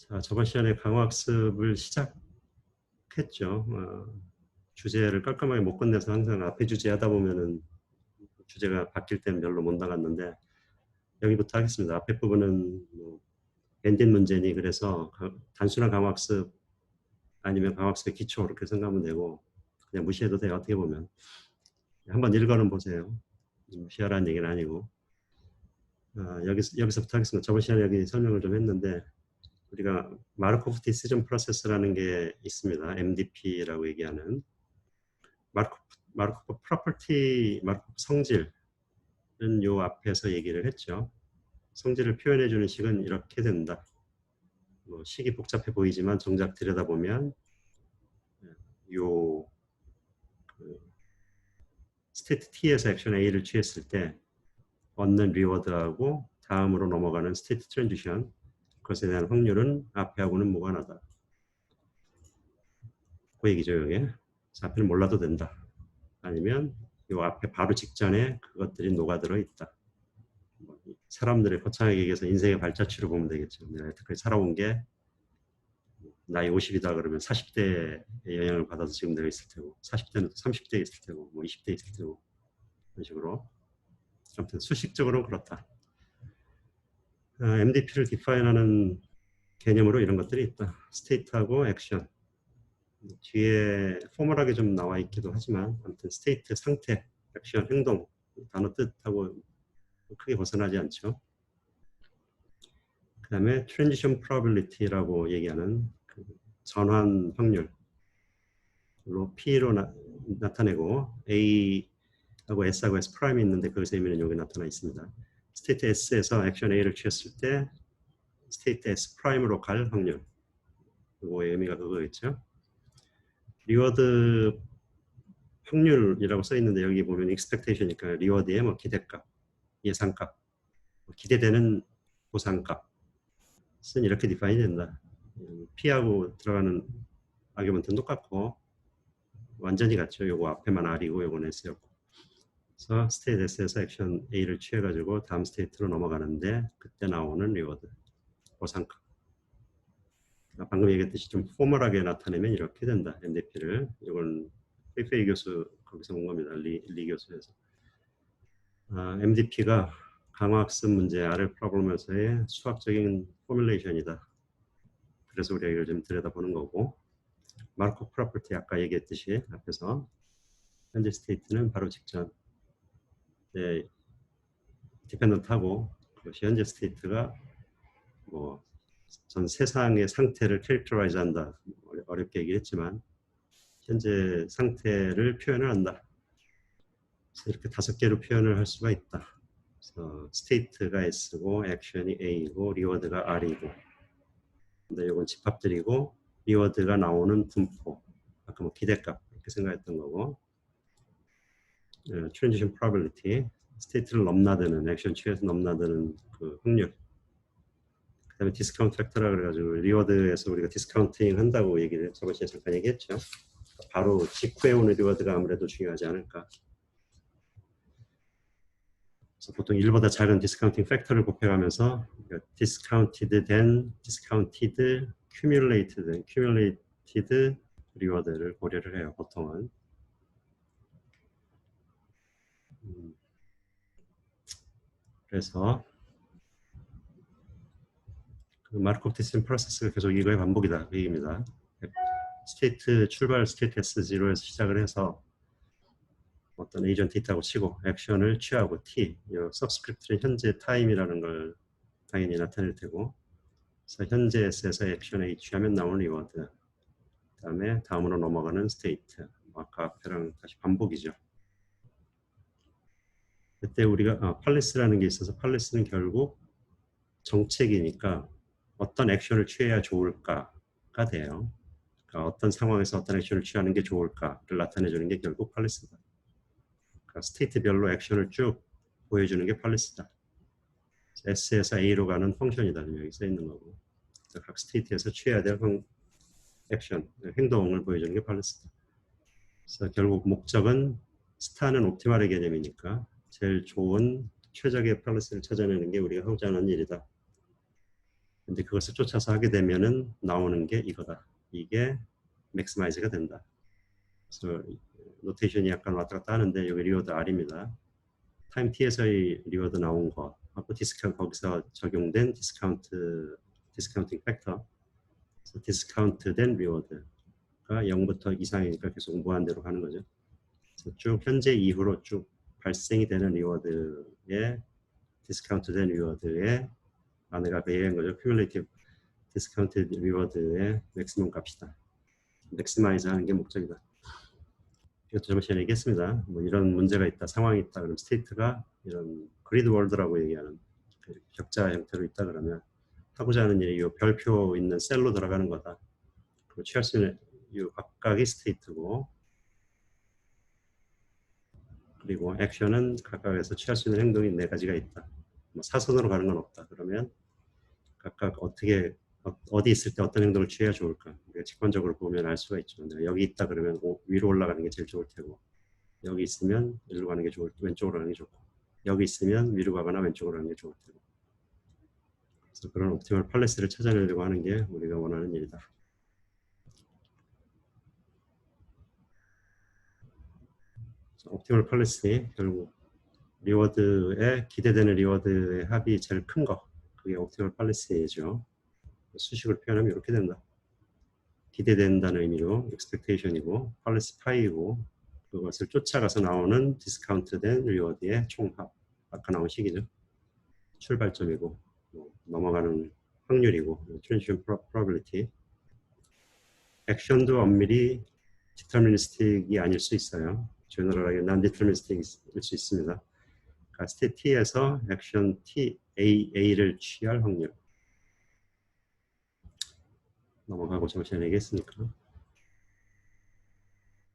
자, 저번 시간에 강화학습을 시작했죠. 주제를 깔끔하게 못 끝내서 항상 앞에 주제 하다 보면은 주제가 바뀔 때는 별로 못 나갔는데 여기부터 하겠습니다. 앞에 부분은 뭐 엔딩 문제니 그래서 단순한 강화학습 아니면 강화학습의 기초 이렇게 생각하면 되고 그냥 무시해도 돼요. 어떻게 보면 한번 읽어는 보세요. 무시하라는 얘기는 아니고 여기서부터 하겠습니다. 저번 시간에 여기 설명을 좀 했는데 우리가 마르코프 디시전 프로세스라는 게 있습니다. MDP라고 얘기하는 마르코프 프로퍼티, 마르코프 성질은 요 앞에서 얘기를 했죠. 성질을 표현해주는 식은 이렇게 된다. 뭐 식이 복잡해 보이지만 정작 들여다보면 요 스테이트 T에서 액션 A를 취했을 때 얻는 리워드하고 다음으로 넘어가는 스테이트 트랜지션 그것에 대한 확률은 앞에하고는 무관하다. 그 얘기죠, 이게. 앞에는 몰라도 된다. 아니면 요 앞에 바로 직전에 그것들이 녹아들어 있다. 사람들의 거창하게 얘기해서 인생의 발자취로 보면 되겠죠. 내가 여태까지 살아온 게 나이 50이다 그러면 40대의 영향을 받아서 지금 내가 있을 테고 40대는 또 30대에 있을 테고 뭐 20대에 있을 테고 그런 식으로 아무튼 수식적으로는 그렇다. MDP를 디파인하는 개념으로 이런 것들이 있다. 스테이트하고 액션 뒤에 포멀하게 좀 나와 있기도 하지만 아무튼 스테이트, 상태, 액션, 행동 단어 뜻하고 크게 벗어나지 않죠. 그 다음에 transition probability라고 얘기하는 그 전환 확률로 P로 나타내고 A하고 S하고 S 프라임이 있는데 그것의 의미는 여기 나타나 있습니다. 스테이트 S에서 액션 A를 취했을 때 스테이트 S 프라임으로 갈 확률 그거의 의미가 그거겠죠. 리워드 확률이라고 써 있는데 여기 보면 expectation이니까 리워드의 뭐 기대값, 예상값, 기대되는 보상값 은 이렇게 디파인이 된다. P하고 들어가는 아규먼트는 똑같고 완전히 같죠. 요거 앞에만 R이고 요거는 S였고 그래서 스테이트 S에서 액션 A를 취해가지고 다음 스테이트로 넘어가는데 그때 나오는 리워드, 보상값 방금 얘기했듯이 좀 포멀하게 나타내면 이렇게 된다. MDP를 이건 페이페이 교수 거기서 온 겁니다. 리 교수에서 MDP가 강화학습 문제 R 프로블럼에서의 수학적인 포뮬레이션이다. 그래서 우리가 이걸 좀 들여다보는 거고 마르코프 프로퍼티 아까 얘기했듯이 앞에서 현재 스테이트는 바로 직전 디펜던트하고 그것이 현재 스테이트가 뭐 전 세상의 상태를 캐릭터라이즈 한다. 어렵게 얘기했지만 현재 상태를 표현을 한다. 그래서 이렇게 5개로 표현을 할 수가 있다. 그래서 스테이트가 S고 액션이 A고 리워드가 R이고 근데 이건 집합들이고 리워드가 나오는 분포 아까 뭐 기대값 이렇게 생각했던 거고 transition probability 스테이트를 넘나드는 액션 취해서 넘나드는 그 확률 그 다음에 디스카운트 팩터라 그래가지고 리워드에서 우리가 디스카운팅 한다고 얘기를 저번 시간에 잠깐 얘기했죠. 바로 직후에 오는 리워드가 아무래도 중요하지 않을까. 그래서 보통 1보다 작은 디스카운팅 팩터를 곱해가면서 디스카운티드 된, 디스카운티드, 큐뮬레이티드 된, 큐뮬레이티드 리워드를 고려를 해요. 보통은. 그래서 그 마르코프 디시전 프로세스가 계속 이거의 반복이다. 그 얘기입니다. 스테이트 출발 스테이트 S0에서 시작을 해서 어떤 에이전트 있다고 치고 액션을 취하고 T, 서브스크립트는 현재 타임이라는 걸 당연히 나타낼 테고 그래서 현재 S에서 액션 A 취하면 나오는 리워드 그 다음에 다음으로 넘어가는 스테이트 아까 앞에랑 다시 반복이죠. 그때 우리가 팔리스라는 게 있어서 팔리스는 결국 정책이니까 어떤 액션을 취해야 좋을까가 돼요. 그러니까 어떤 상황에서 어떤 액션을 취하는 게 좋을까를 나타내주는 게 결국 팔리스다. 그러니까 스테이트별로 액션을 쭉 보여주는 게 팔리스다. S에서 A로 가는 펑션이다. 여기 써 있는 거고. 각 스테이트에서 취해야 될 액션, 행동을 보여주는 게 팔리스다. 그래서 결국 목적은 스타는 옵티멀의 개념이니까 제일 좋은 최적의 팔리스를 찾아내는 게 우리가 하고자 하는 일이다. 근데 그것을 쫓아서 하게 되면은 나오는 게 이거다. 이게 맥시마이즈가 된다. 그래서 노테이션이 약간 왔다 갔다 하는데 여기 리워드 R입니다. 타임 T에서의 리워드 나온 거 하고 디스카운트 거기서 적용된 디스카운팅 팩터, 디스카운트된 리워드가 0부터 이상이니까 계속 무한대로 가는 거죠. 그래서 쭉 현재 이후로 쭉 발생이 되는 리워드의 디스카운트된 리워드의 내가 그 얘기한 거죠. 큐뮬레이티브 디스카운트 리워드의 맥시멈 값이다. 맥시마이즈 하는 게 목적이다. 이것도 좀 전에 얘기했습니다. 뭐 이런 문제가 있다, 상황이 있다, 그럼 스테이트가 이런 그리드 월드라고 얘기하는 격자 형태로 있다 그러면 하고자 하는 일이 이 별표 있는 셀로 들어가는 거다. 그리고 취할 수 있는 이 각각이 스테이트고, 그리고 액션은 각각에서 취할 수 있는 행동이 4가지가 있다. 뭐 사선으로 가는 건 없다. 그러면 각각 어떻게 어디 있을 때 어떤 행동을 취해야 좋을까? 우리가 직관적으로 보면 알 수가 있죠. 내가 여기 있다 그러면 위로 올라가는 게 제일 좋을 테고, 여기 있으면 일로 가는 게 좋을, 왼쪽으로 가는 게 좋고, 여기 있으면 위로 가거나 왼쪽으로 가는 게 좋을 테고. 그래서 그런 옵티멀 팔레스를 찾아내려고 하는 게 우리가 원하는 일이다. 옵티멀 팔레스의 결국 리워드에 기대되는 리워드의 합이 제일 큰 거, 그게 옵티멀 팔레스죠. 수식을 표현하면 이렇게 된다. 기대된다는 의미로 expectation이고 팔레스 파이고, 그것을 쫓아가서 나오는 디스카운트된 리워드의 총합, 아까 나온 식이죠. 출발점이고 넘어가는 확률이고 transition probability. 액션도 엄밀히 deterministic이 아닐 수 있어요. general하게 non-deterministic일 수 있습니다. 그러니까 스테이트 T에서 액션 T, A를 취할 확률. 넘어가고 잠시 얘기했으니까.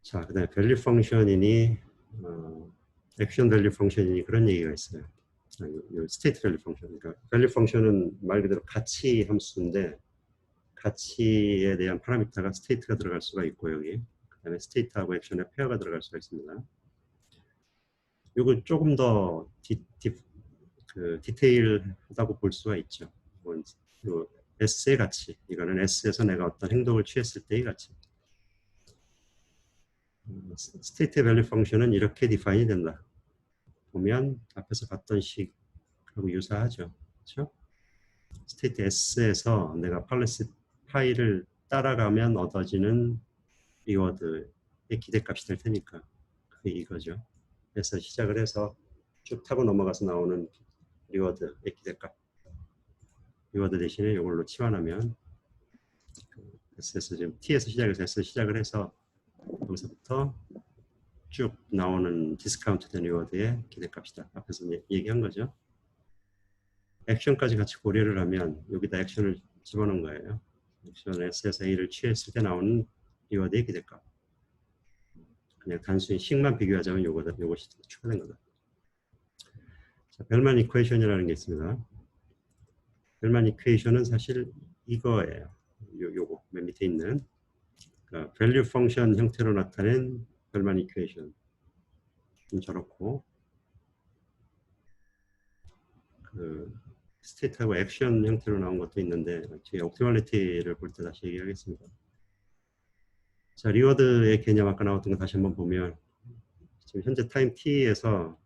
자, 그 다음에 밸류 펑션이니 액션 밸류 펑션이니 그런 얘기가 있어요. 스테이트 밸류 펑션. 그러니까 밸류 펑션은 말 그대로 가치 함수인데 가치에 대한 파라미터가 스테이트가 들어갈 수가 있고, 여기 그다음에 스테이트하고 액션의 페어가 들어갈 수가 있습니다. 이거 조금 더 디테일하다고 볼 수가 있죠. 요 S의 가치, 이거는 S에서 내가 어떤 행동을 취했을 때의 가치. 스테이트 밸류 펑션은 이렇게 디파인이 된다. 보면 앞에서 봤던 식하고 유사하죠. 그렇죠? 스테이트 S에서 내가 팔레스 파이를 따라가면 얻어지는 리워드의 기대값이 될 테니까 그게 이거죠. 그래서 시작을 해서 쭉 타고 넘어가서 나오는 리워드의 기대값. 리워드 대신에 이걸로 치환하면 S에서 지금 T에서 시작해서 S 시작을 해서 여기서부터 쭉 나오는 디스카운트된 리워드의 기대값이다. 앞에서 얘기한 거죠. 액션까지 같이 고려를 하면 여기다 액션을 집어넣은 거예요. 액션 S에서 A를 취했을 때 나오는 리워드의 기대값. 그냥 단순히 식만 비교하자면 요것이 추가된 거다. 자, 벨만 이퀘이션이라는 게 있습니다. 벨만 이퀘이션은 사실 이거예요. 요거 맨 밑에 있는 그러니까 밸류 펑션 형태로 나타낸 벨만 이퀘이션. 저렇고 그 스테이트하고 액션 형태로 나온 것도 있는데 뒤에 옵티멀리티를 볼 때 다시 얘기하겠습니다. 자, 리워드의 개념 아까 나왔던 거 다시 한번 보면 지금 현재 타임 T에서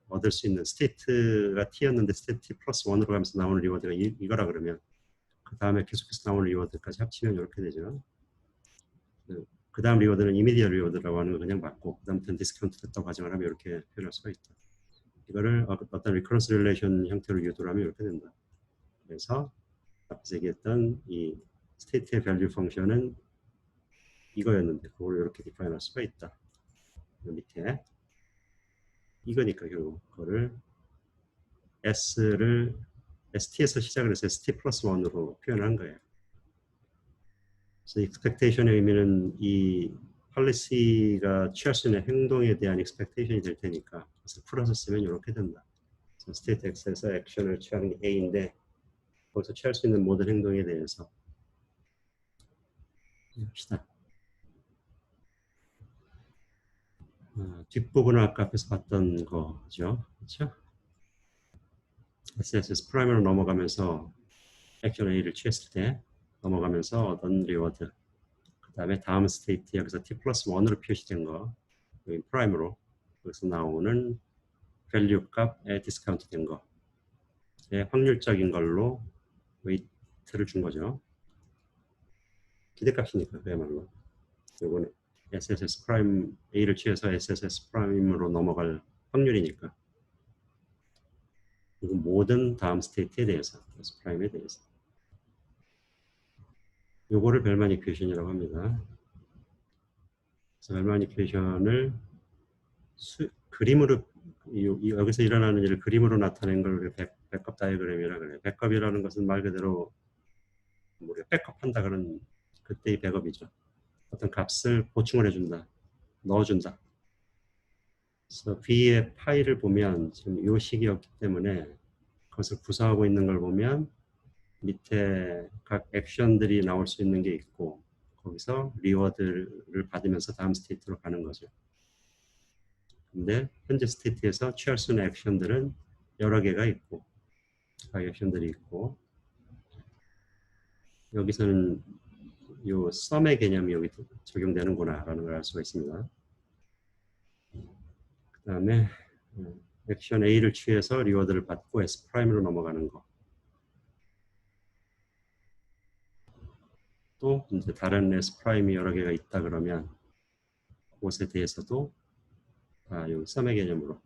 얻을 수 있는 스테이트가 T였는데 스테이트 T 플러스 1으로 가면서 나오는 리워드가 이거라 그러면 그 다음에 계속해서 나오는 리워드까지 합치면 이렇게 되죠. 그 다음 리워드는 이미디어 리워드라고 하는 거 그냥 맞고 그 다음부터는 디스카운트 됐다고 가정을 하면 이렇게 표현할 수가 있다. 이거를 어떤 리커런스 릴레이션 형태로 유도를 하면 이렇게 된다. 그래서 앞에서 얘기했던 이 스테이트의 밸류 펑션은 이거였는데 그걸 이렇게 디파인할 수가 있다. 밑에 이거니까 결국 그거를 S를 ST에서 시작을 해서 ST 플러스 1으로 표현한 거예요. 그래서 expectation의 의미는 이 policy가 취할 수 있는 행동에 대한 expectation이 될 테니까 그래서 풀어서 쓰면 이렇게 된다. state X에서 액션을 취하는 게 A인데 거기서 취할 수 있는 모든 행동에 대해서 합시다. 뒷부분은 아까 앞에서 봤던 거죠. 그렇죠? SSS 프라임으로 넘어가면서 액션 A를 취했을 때 넘어가면서 얻은 리워드, 그 다음에 다음 스테이트 여기서 t 플러스 1으로 표시된 거, 여기 프라임으로 여기서 나오는 밸류 값에 디스카운트 된 거, 확률적인 걸로 웨이트를 준 거죠. 기대값이니까 그야말로. 요거는 SSS 프라임 A를 취해서 SSS 프라임으로 넘어갈 확률이니까. 그리고 모든 다음 스테이트에 대해서, S 프라임에 대해서. 요거를 벨만 이퀘이션이라고 합니다. 그래서 벨만 이퀘이션을 그림으로 여기서 일어나는 일을 그림으로 나타낸 걸 우리가 백업 다이어그램이라 그래요. 백업이라는 것은 말 그대로 우리가 백업한다 그런 그때의 백업이죠. 어떤 값을 보충을 해준다, 넣어준다. 그래서 B의 파일을 보면 지금 이 식이었기 때문에 그것을 구성하고 있는 걸 보면 밑에 각 액션들이 나올 수 있는 게 있고 거기서 리워드를 받으면서 다음 스테이트로 가는 거죠. 근데 현재 스테이트에서 취할 수 있는 액션들은 여러 개가 있고 각 액션들이 있고 여기서는 이 썸의 개념이 여기 적용되는구나 라는 걸 알 수가 있습니다. 그 다음에 액션 A를 취해서 리워드를 받고 S 프라임으로 넘어가는 거. 또 이제 다른 S 프라임이 여러 개가 있다 그러면 그것에 대해서도 이 썸의 개념으로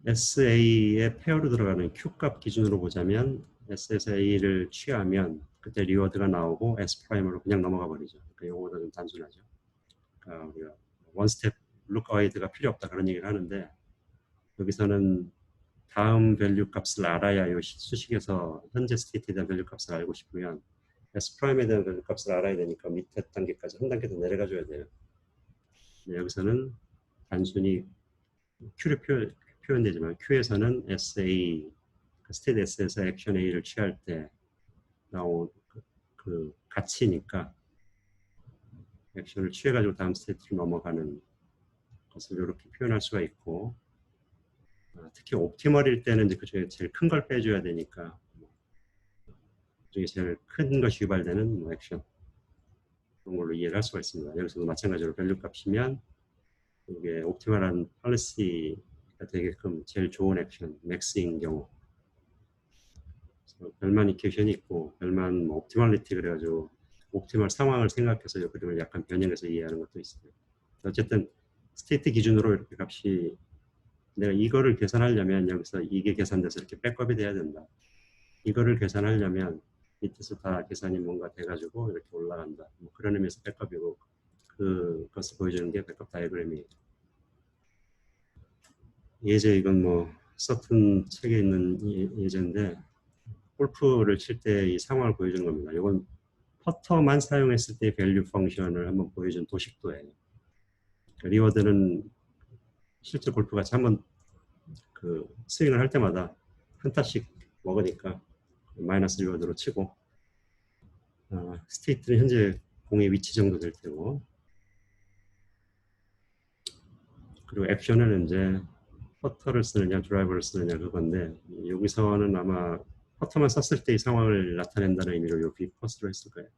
SA의 페어로 들어가는 Q값 기준으로 보자면 SSA를 취하면 그때 리워드가 나오고 S 프라임으로 그냥 넘어가 버리죠. 그러니까 이거보다 좀 단순하죠. 그러니까 우리가 원 스텝 룩 어헤드가 필요 없다 그런 얘기를 하는데 여기서는 다음 밸류 값을 알아야 이 수식에서 현재 스테이트에 대한 밸류 값을 알고 싶으면 S 프라임에 대한 밸류 값을 알아야 되니까 밑에 단계까지 한 단계 더 내려가 줘야 돼요. 여기서는 단순히 Q를 표현되지만 Q에서는 SA 스테이트 S에서 액션 A를 취할 때 나온 그 가치니까 액션을 취해가지고 다음 스테이트로 넘어가는 것을 이렇게 표현할 수가 있고 특히 옵티멀일 때는 이제 그중에 제일 큰 걸 빼줘야 되니까 그중에 제일 큰 것이 유발되는 액션 그런 걸로 이해를 할 수가 있습니다. 여기서도 마찬가지로 밸류 값이면 이게 옵티멀한 폴리시가 되게끔 제일 좋은 액션 맥스인 경우 벨만 이퀘이션이 있고 벨만 옵티멀리티 그래가지고 옵티멀 상황을 생각해서 이 그림을 약간 변형해서 이해하는 것도 있어요. 어쨌든 스테이트 기준으로 이렇게 값이 내가 이거를 계산하려면 여기서 이게 계산돼서 이렇게 백업이 돼야 된다. 이거를 계산하려면 밑에서 다 계산이 뭔가 돼가지고 이렇게 올라간다. 뭐 그런 의미에서 백업이고 그것을 보여주는 게 백업 다이어그램이에요. 예제 이건 뭐 서튼 책에 있는 예제인데 골프를 칠 때 이 상황을 보여주는 겁니다. 이건 퍼터만 사용했을 때 밸류 펑션을 한번 보여준 도식도예요. 리워드는 실제 골프같이 한번 그 스윙을 할 때마다 한 타씩 먹으니까 마이너스 리워드로 치고 스테이트는 현재 공의 위치 정도 될 테고 그리고 액션은 이제 퍼터를 쓰느냐 드라이버를 쓰느냐 그건데 여기서는 아마 퍼터만 썼을 때의 상황을 나타낸다는 의미로 요 비퍼스로 했을 거예요.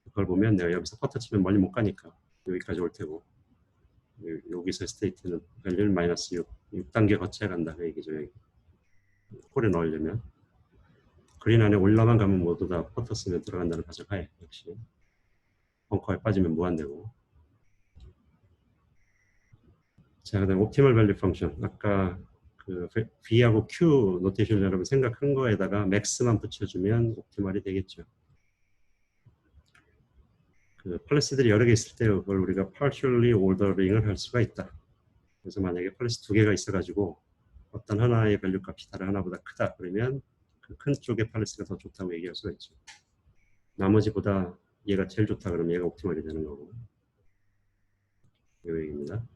그걸 보면 내가 여기서 퍼터 치면 멀리 못 가니까 여기까지 올 테고 여기서 스테이트는 밸류를 마이너스 6단계 거쳐야 간다 그 얘기죠. 여기. 홀에 넣으려면 그린 안에 올라만 가면 모두 다 퍼터 쓰면 들어간다는 가정하에 역시 벙커에 빠지면 무한되고 자 그다음 옵티멀 밸류 펑션 아까 그 V하고 Q 노테이션 여러분 생각한 거에다가 맥스만 붙여주면 옵티멀이 되겠죠. 그 펄리스들이 여러 개 있을 때 그걸 우리가 partially ordering을 할 수가 있다. 그래서 만약에 펄리스 두 개가 있어가지고 어떤 하나의 밸류 값이 다른 하나보다 크다 그러면 그 큰 쪽의 펄리스가 더 좋다고 얘기할 수가 있죠. 나머지보다 얘가 제일 좋다 그러면 얘가 옵티멀이 되는 거고 이 얘기입니다.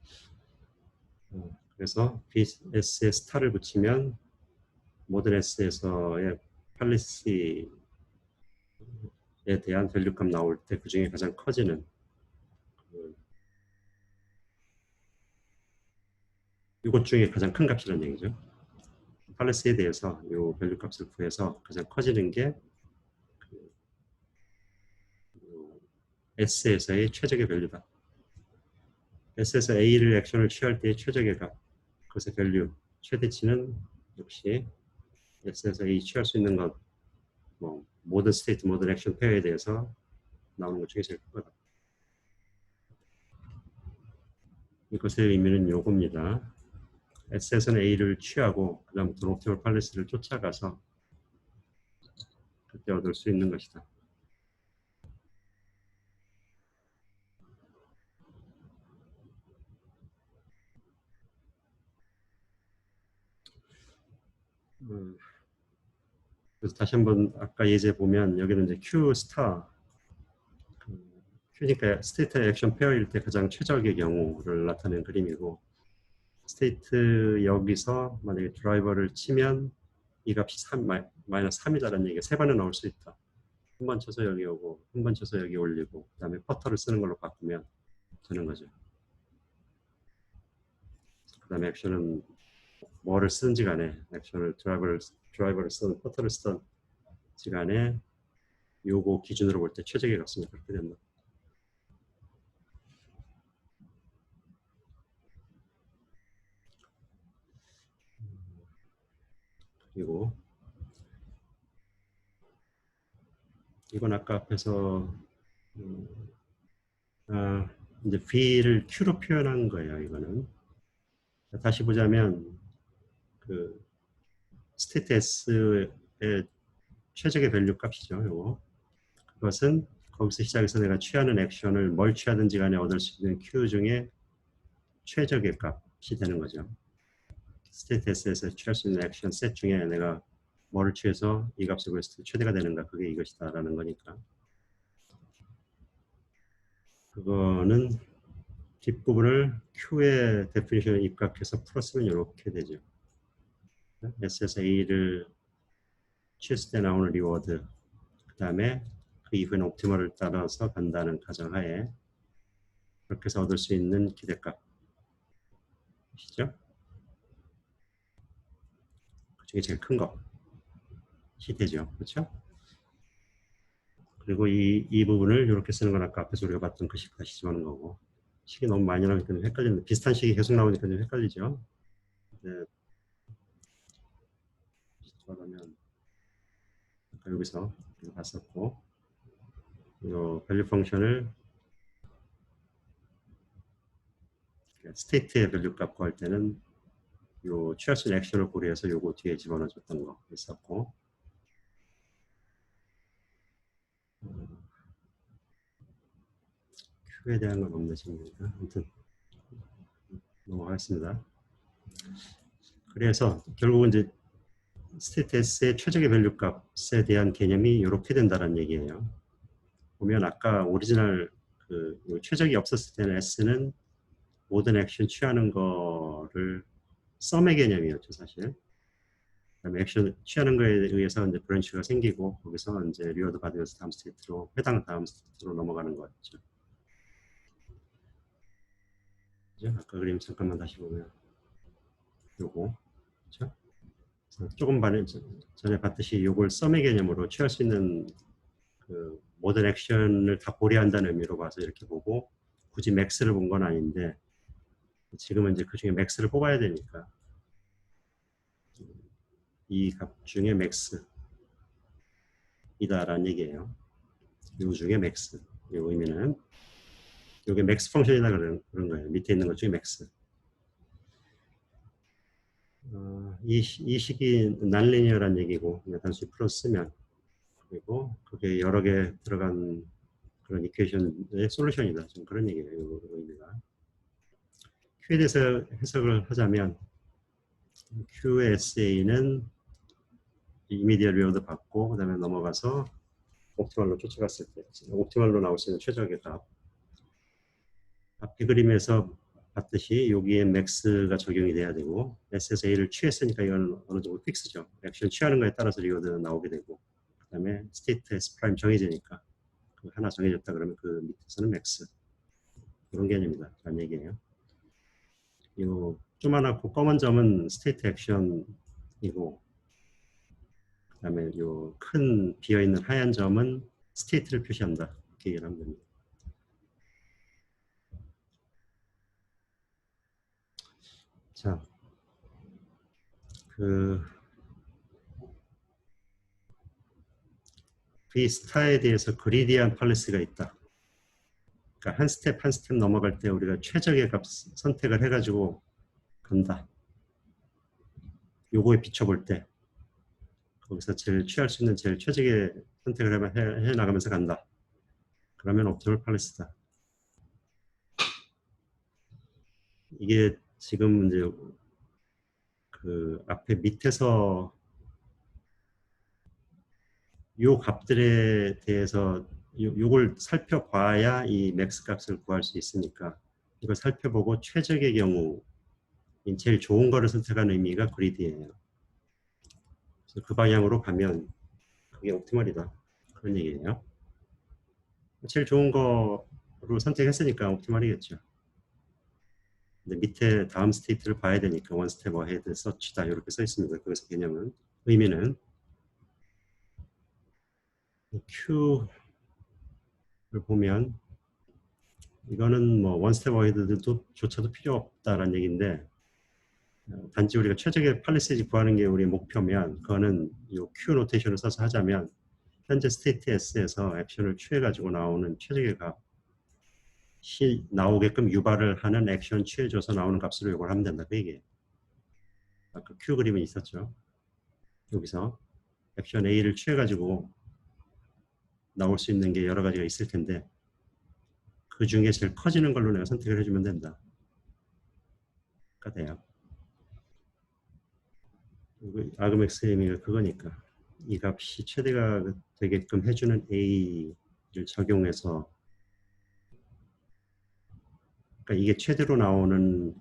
그래서 BS에 스타를 붙이면 모든 S에서의 팔리시에 대한 밸류값 나올 때 그 중에 가장 커지는 이것 중에 가장 큰 값이라는 얘기죠. 팔레스에 대해서 요 밸류 값을 구해서 가장 커지는 게 S에서의 최적의 밸류다. S에서 A를 액션을 취할 때의 최적의 값, 그것의 밸류, 최대치는 역시 S에서 A 취할 수 있는 것, 뭐 모든 스테이트, 모든 액션 페어에 대해서 나오는 것 중에 제일 큰 거다. 이것의 의미는 요겁니다. S에서는 A를 취하고 그 다음부터 옵티멀 팔레스를 쫓아가서 그때 얻을 수 있는 것이다. 그래서 다시 한번 아까 예제 보면 여기는 이제 Q 스타, Q니까 스테이트 액션 페어일 때 가장 최적의 경우를 나타낸 그림이고, 스테이트 여기서 만약에 드라이버를 치면 이 값이 3, 마이너스 3이다라는 얘기가 세 번은 나올 수 있다. 한 번 쳐서 여기 오고 한 번 쳐서 여기 올리고 그 다음에 퍼터를 쓰는 걸로 바꾸면 되는 거죠. 그 다음에 액션은 뭐를 쓰든지 간에 액션을 드라이버를 쓰든 퍼터를 쓰든 간에 요거 기준으로 볼 때 최적의 값은 그렇게 된다. 그리고 이건 아까 앞에서 이제 V를 Q로 표현한 거예요. 이거는 다시 보자면 그 스테이트 S의 최적의 밸류 값이죠. 요거 그것은 거기서 시작해서 내가 취하는 액션을 뭘 취하든지 간에 얻을 수 있는 Q 중에 최적의 값이 되는 거죠. 스테이트 S에서 취할 수 있는 액션 셋 중에 내가 뭐를 취해서 이 값을 구했을 때 최대가 되는가, 그게 이것이다 라는 거니까 그거는 뒷부분을 Q의 데피니션에 입각해서 풀었으면 이렇게 되죠. S에서 A를 취했을 때 나오는 리워드, 그 다음에 그 이후에는 옵티멀을 따라서 간다는 가정하에 그렇게 해서 얻을 수 있는 기대값 시죠. 그 중에 제일 큰 것이 되죠. 그렇죠? 그리고 이 부분을 이렇게 쓰는 건 아까 앞에서 우리가 봤던 그 식 다시 집어넣는 거고, 식이 너무 많이 나오니까 좀 헷갈리는데 비슷한 식이 계속 나오니까 좀 헷갈리죠. 네. 그러면 아까 여기서 봤었고, 이 밸류 펑션을 스테이트의 밸류 값 구할 때는 요 취할 수 있는 액션을 고려해서 요거 뒤에 집어넣어줬던 거 있었고, Q에 대한 건 없네 지금. 아무튼 넘어가겠습니다. 그래서 결국은 이제 스테이트 S의 최적의 밸류 값에 대한 개념이 이렇게 된다는 얘기예요. 보면 아까 오리지널 그 최적이 없었을 때는 S는 모든 액션 취하는 거를 썸의 개념이었죠 사실. 그다음에 액션 취하는 거에 의해서 이제 브랜치가 생기고 거기서 이제 리워드 받으면서 다음 스테이트로 해당 다음 스테이트로 넘어가는 거였죠. 그죠? 아까 그림 잠깐만 다시 보면 요거 그렇죠? 조금 전에 봤듯이 요걸 썸의 개념으로 취할 수 있는 그 모든 액션을 다 고려한다는 의미로 봐서 이렇게 보고 굳이 맥스를 본 건 아닌데 지금은 이제 그 중에 맥스를 뽑아야 되니까 이 값 중에 맥스이다라는 얘기예요. 요 중에 맥스. 이 의미는 이게 맥스 펑션이다 그런 거예요. 밑에 있는 것 중에 맥스. 이 식이 난리니어란 얘기고 그냥 단순히 풀어서 쓰면 그리고 그게 여러 개 들어간 그런 이퀘이션의 솔루션이다. 좀 그런 얘기예요. 이 의미가. Q에 대해서 해석을 하자면 QSA는 이미디얼 리워드 받고 그 다음에 넘어가서 옵티멀로 쫓아갔을 때 옵티멀로 나올 수 있는 최적의 값. 앞에 그림에서 봤듯이 여기에 맥스가 적용이 돼야 되고 SSA를 취했으니까 이건 어느 정도 픽스죠. 액션 취하는 거에 따라서 리워드는 나오게 되고 그 다음에 스테이트 S 프라임 정해지니까 그 하나 정해졌다 그러면 그 밑에서는 맥스 그런 개념이다 라는 얘기예요. 이 조그만하고 검은 점은 스테이트 액션이 그다음에 요 큰 비어 있는 하얀 점은 스테이트를 표시한다. 이렇게 얘기를 하면 됩니다. 자, V스타에 대해서 그리디한 팔레스가 있다. 그러니까 한 스텝 한 스텝 넘어갈 때 우리가 최적의 값 선택을 해가지고 간다. 요거에 비춰볼 때 거기서 제일 취할 수 있는 제일 최적의 선택을 해 나가면서 간다. 그러면 옵티멀 팔레스다. 이게 지금 이제 그 앞에 밑에서 요 값들에 대해서 요걸 살펴봐야 이 맥스 값을 구할 수 있으니까 이걸 살펴보고 최적의 경우 제일 좋은 거를 선택하는 의미가 그리드예요. 그래서 그 방향으로 가면 그게 옵티멀이다. 그런 얘기예요. 제일 좋은 거로 선택했으니까 옵티멀이겠죠. 근데 밑에 다음 스테이트를 봐야 되니까 원 스텝 어헤드 서치다 이렇게 써 있습니다. 그래서 개념은 의미는 Q를 보면 이거는 뭐 원 스텝 어헤드조차도 필요 없다라는 얘기인데 단지 우리가 최적의 팔리세이지 구하는 게 우리의 목표면 그거는 이 Q 노테이션을 써서 하자면 현재 스테이트 S에서 액션을 취해가지고 나오는 최적의 값이 나오게끔 유발을 하는 액션 취해줘서 나오는 값으로 이걸 하면 된다. 그 얘기예요. 아까 Q 그림이 있었죠. 여기서 액션 A를 취해가지고 나올 수 있는 게 여러 가지가 있을 텐데 그 중에 제일 커지는 걸로 내가 선택을 해주면 된다. 가 돼요. 아그맥스의 의미가 그거니까 이 값이 최대가 되게끔 해주는 A를 적용해서 그러니까 이게 최대로 나오는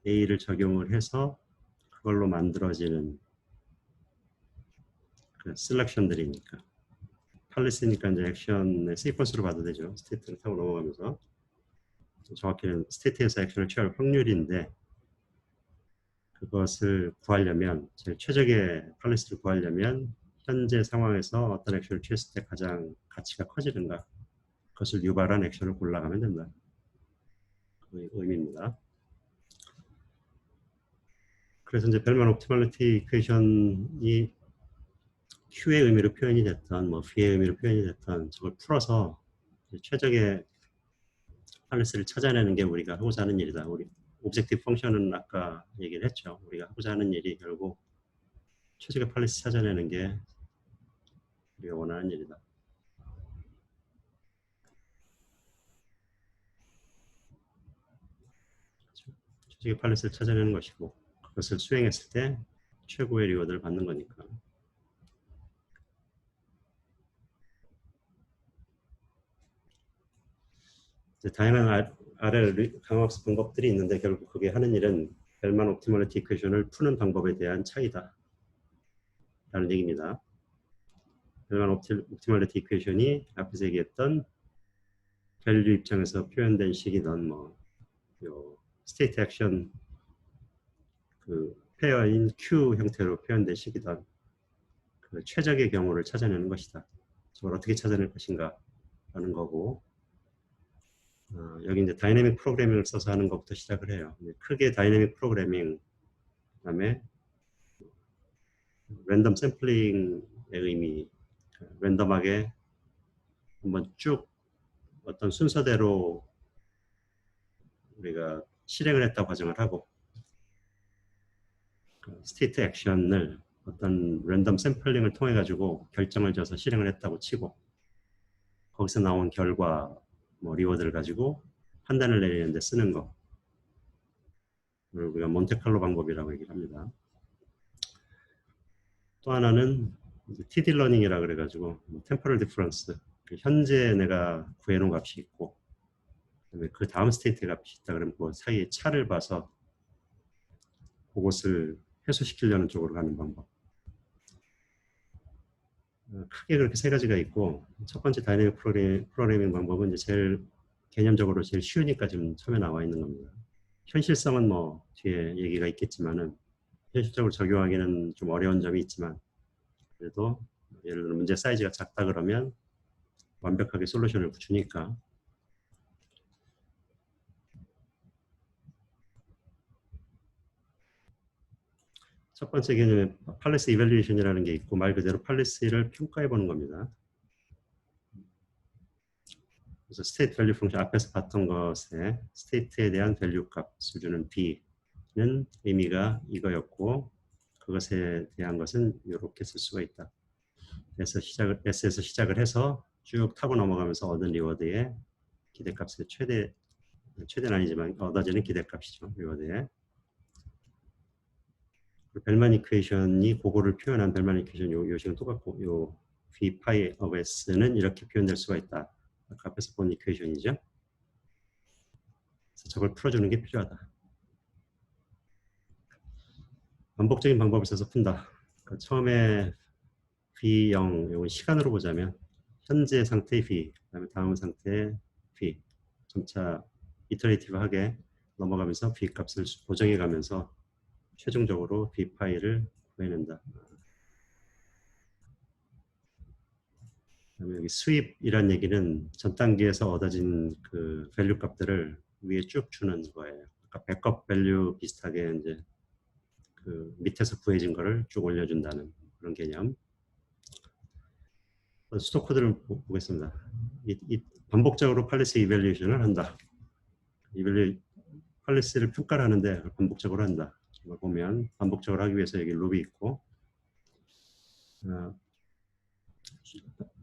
A를 적용을 해서 그걸로 만들어지는 그 셀렉션들이니까 팔리스니까 이제 액션의 시퀀스로 봐도 되죠. 스테이트를 타고 넘어가면서 정확히는 스테이트에서 액션을 취할 확률인데 그것을 구하려면 제일 최적의 팔리스를 구하려면 현재 상황에서 어떤 액션을 취했을 때 가장 가치가 커지는가 그것을 유발한 액션을 골라가면 된다. 그 의미입니다. 그래서 이제 벨만 옵티멀리티 이퀘이션이 Q의 의미로 표현이 됐던 뭐 V의 의미로 표현이 됐던 저걸 풀어서 최적의 팔레스를 찾아내는 게 우리가 하고자 하는 일이다. 우리 오브젝티브 펑션은 아까 얘기를 했죠. 우리가 하고자 하는 일이 결국 최적의 팔레스 찾아내는 게 우리가 원하는 일이다. 최적의 팔레스를 찾아내는 것이고 그것을 수행했을 때 최고의 리워드를 받는 거니까. 다양한 RL 강화학습 방법들이 있는데 결국 그게 하는 일은 벨만 옵티멀리티 이퀘이션을 푸는 방법에 대한 차이다. 라는 얘기입니다. 벨만 옵티멀리티 이퀘이션이 앞에서 얘기했던 밸류 입장에서 표현된 식이던 뭐 스테이트 액션 그 페어인 Q 형태로 표현된 식이던 그 최적의 경우를 찾아내는 것이다. 저걸 어떻게 찾아낼 것인가 라는 거고 여기 이제 다이내믹 프로그래밍을 써서 하는 것부터 시작을 해요. 크게 다이내믹 프로그래밍 그다음에 랜덤 샘플링의 의미 랜덤하게 한번 쭉 어떤 순서대로 우리가 실행을 했다고 가정을 하고 스테이트 액션을 어떤 랜덤 샘플링을 통해 가지고 결정을 져서 실행을 했다고 치고 거기서 나온 결과 뭐 리워드를 가지고 판단을 내리는데 쓰는 거 우리가 몬테칼로 방법이라고 얘기를 합니다. 또 하나는 TD 러닝이라 그래가지고 템포럴 디퍼런스 현재 내가 구해놓은 값이 있고 그다음에 그 다음 스테이트 값이 있다 그러면 그 사이에 차를 봐서 그것을 해소시키려는 쪽으로 가는 방법. 크게 그렇게 세 가지가 있고 첫 번째 다이내믹 프로그래밍 방법은 이제 제일 개념적으로 제일 쉬우니까 지금 처음에 나와 있는 겁니다. 현실성은 뭐 뒤에 얘기가 있겠지만은 현실적으로 적용하기는 좀 어려운 점이 있지만 그래도 예를 들어 문제 사이즈가 작다 그러면 완벽하게 솔루션을 붙이니까 첫 번째 개념은 팔리시 이밸류에이션이라는 게 있고 말 그대로 팔리시를 평가해 보는 겁니다. 그래서 스테이트 밸류 펑션 앞에서 봤던 것에 스테이트에 대한 밸류 값 수준은 B는 의미가 이거였고 그것에 대한 것은 이렇게 쓸 수가 있다. S에서 시작을 해서 쭉 타고 넘어가면서 얻은 리워드의 기대값의 최대는 아니지만 얻어지는 기대값이죠. 리워드의 벨만 이퀘이션이 그거를 표현한 벨만 이퀘이션 요식은 똑같고 요 V 파이 of S는 이렇게 표현될 수가 있다. 아까 앞에서 본 이퀘이션이죠. 그래서 저걸 풀어주는 게 필요하다. 반복적인 방법을 써서 푼다. 그러니까 처음에 V0, 이건 시간으로 보자면 현재 상태의 V, 그다음에 다음 상태의 V, 점차 이터레이티브하게 넘어가면서 V 값을 보정해가면서 최종적으로 V 파이를 구해낸다. 그다음에 여기 수입이란 얘기는 전 단계에서 얻어진 그 밸류 값들을 위에 쭉 주는 거예요. 그러니까 백업 밸류 비슷하게 이제 그 밑에서 구해진 거를 쭉 올려준다는 그런 개념. 수도 코드를 보겠습니다. 반복적으로 팔리시 이밸류에이션을 한다. 팔리시를 평가를 하는데 반복적으로 한다. 이걸 보면 반복적으로 하기 위해서 여기 룹이 있고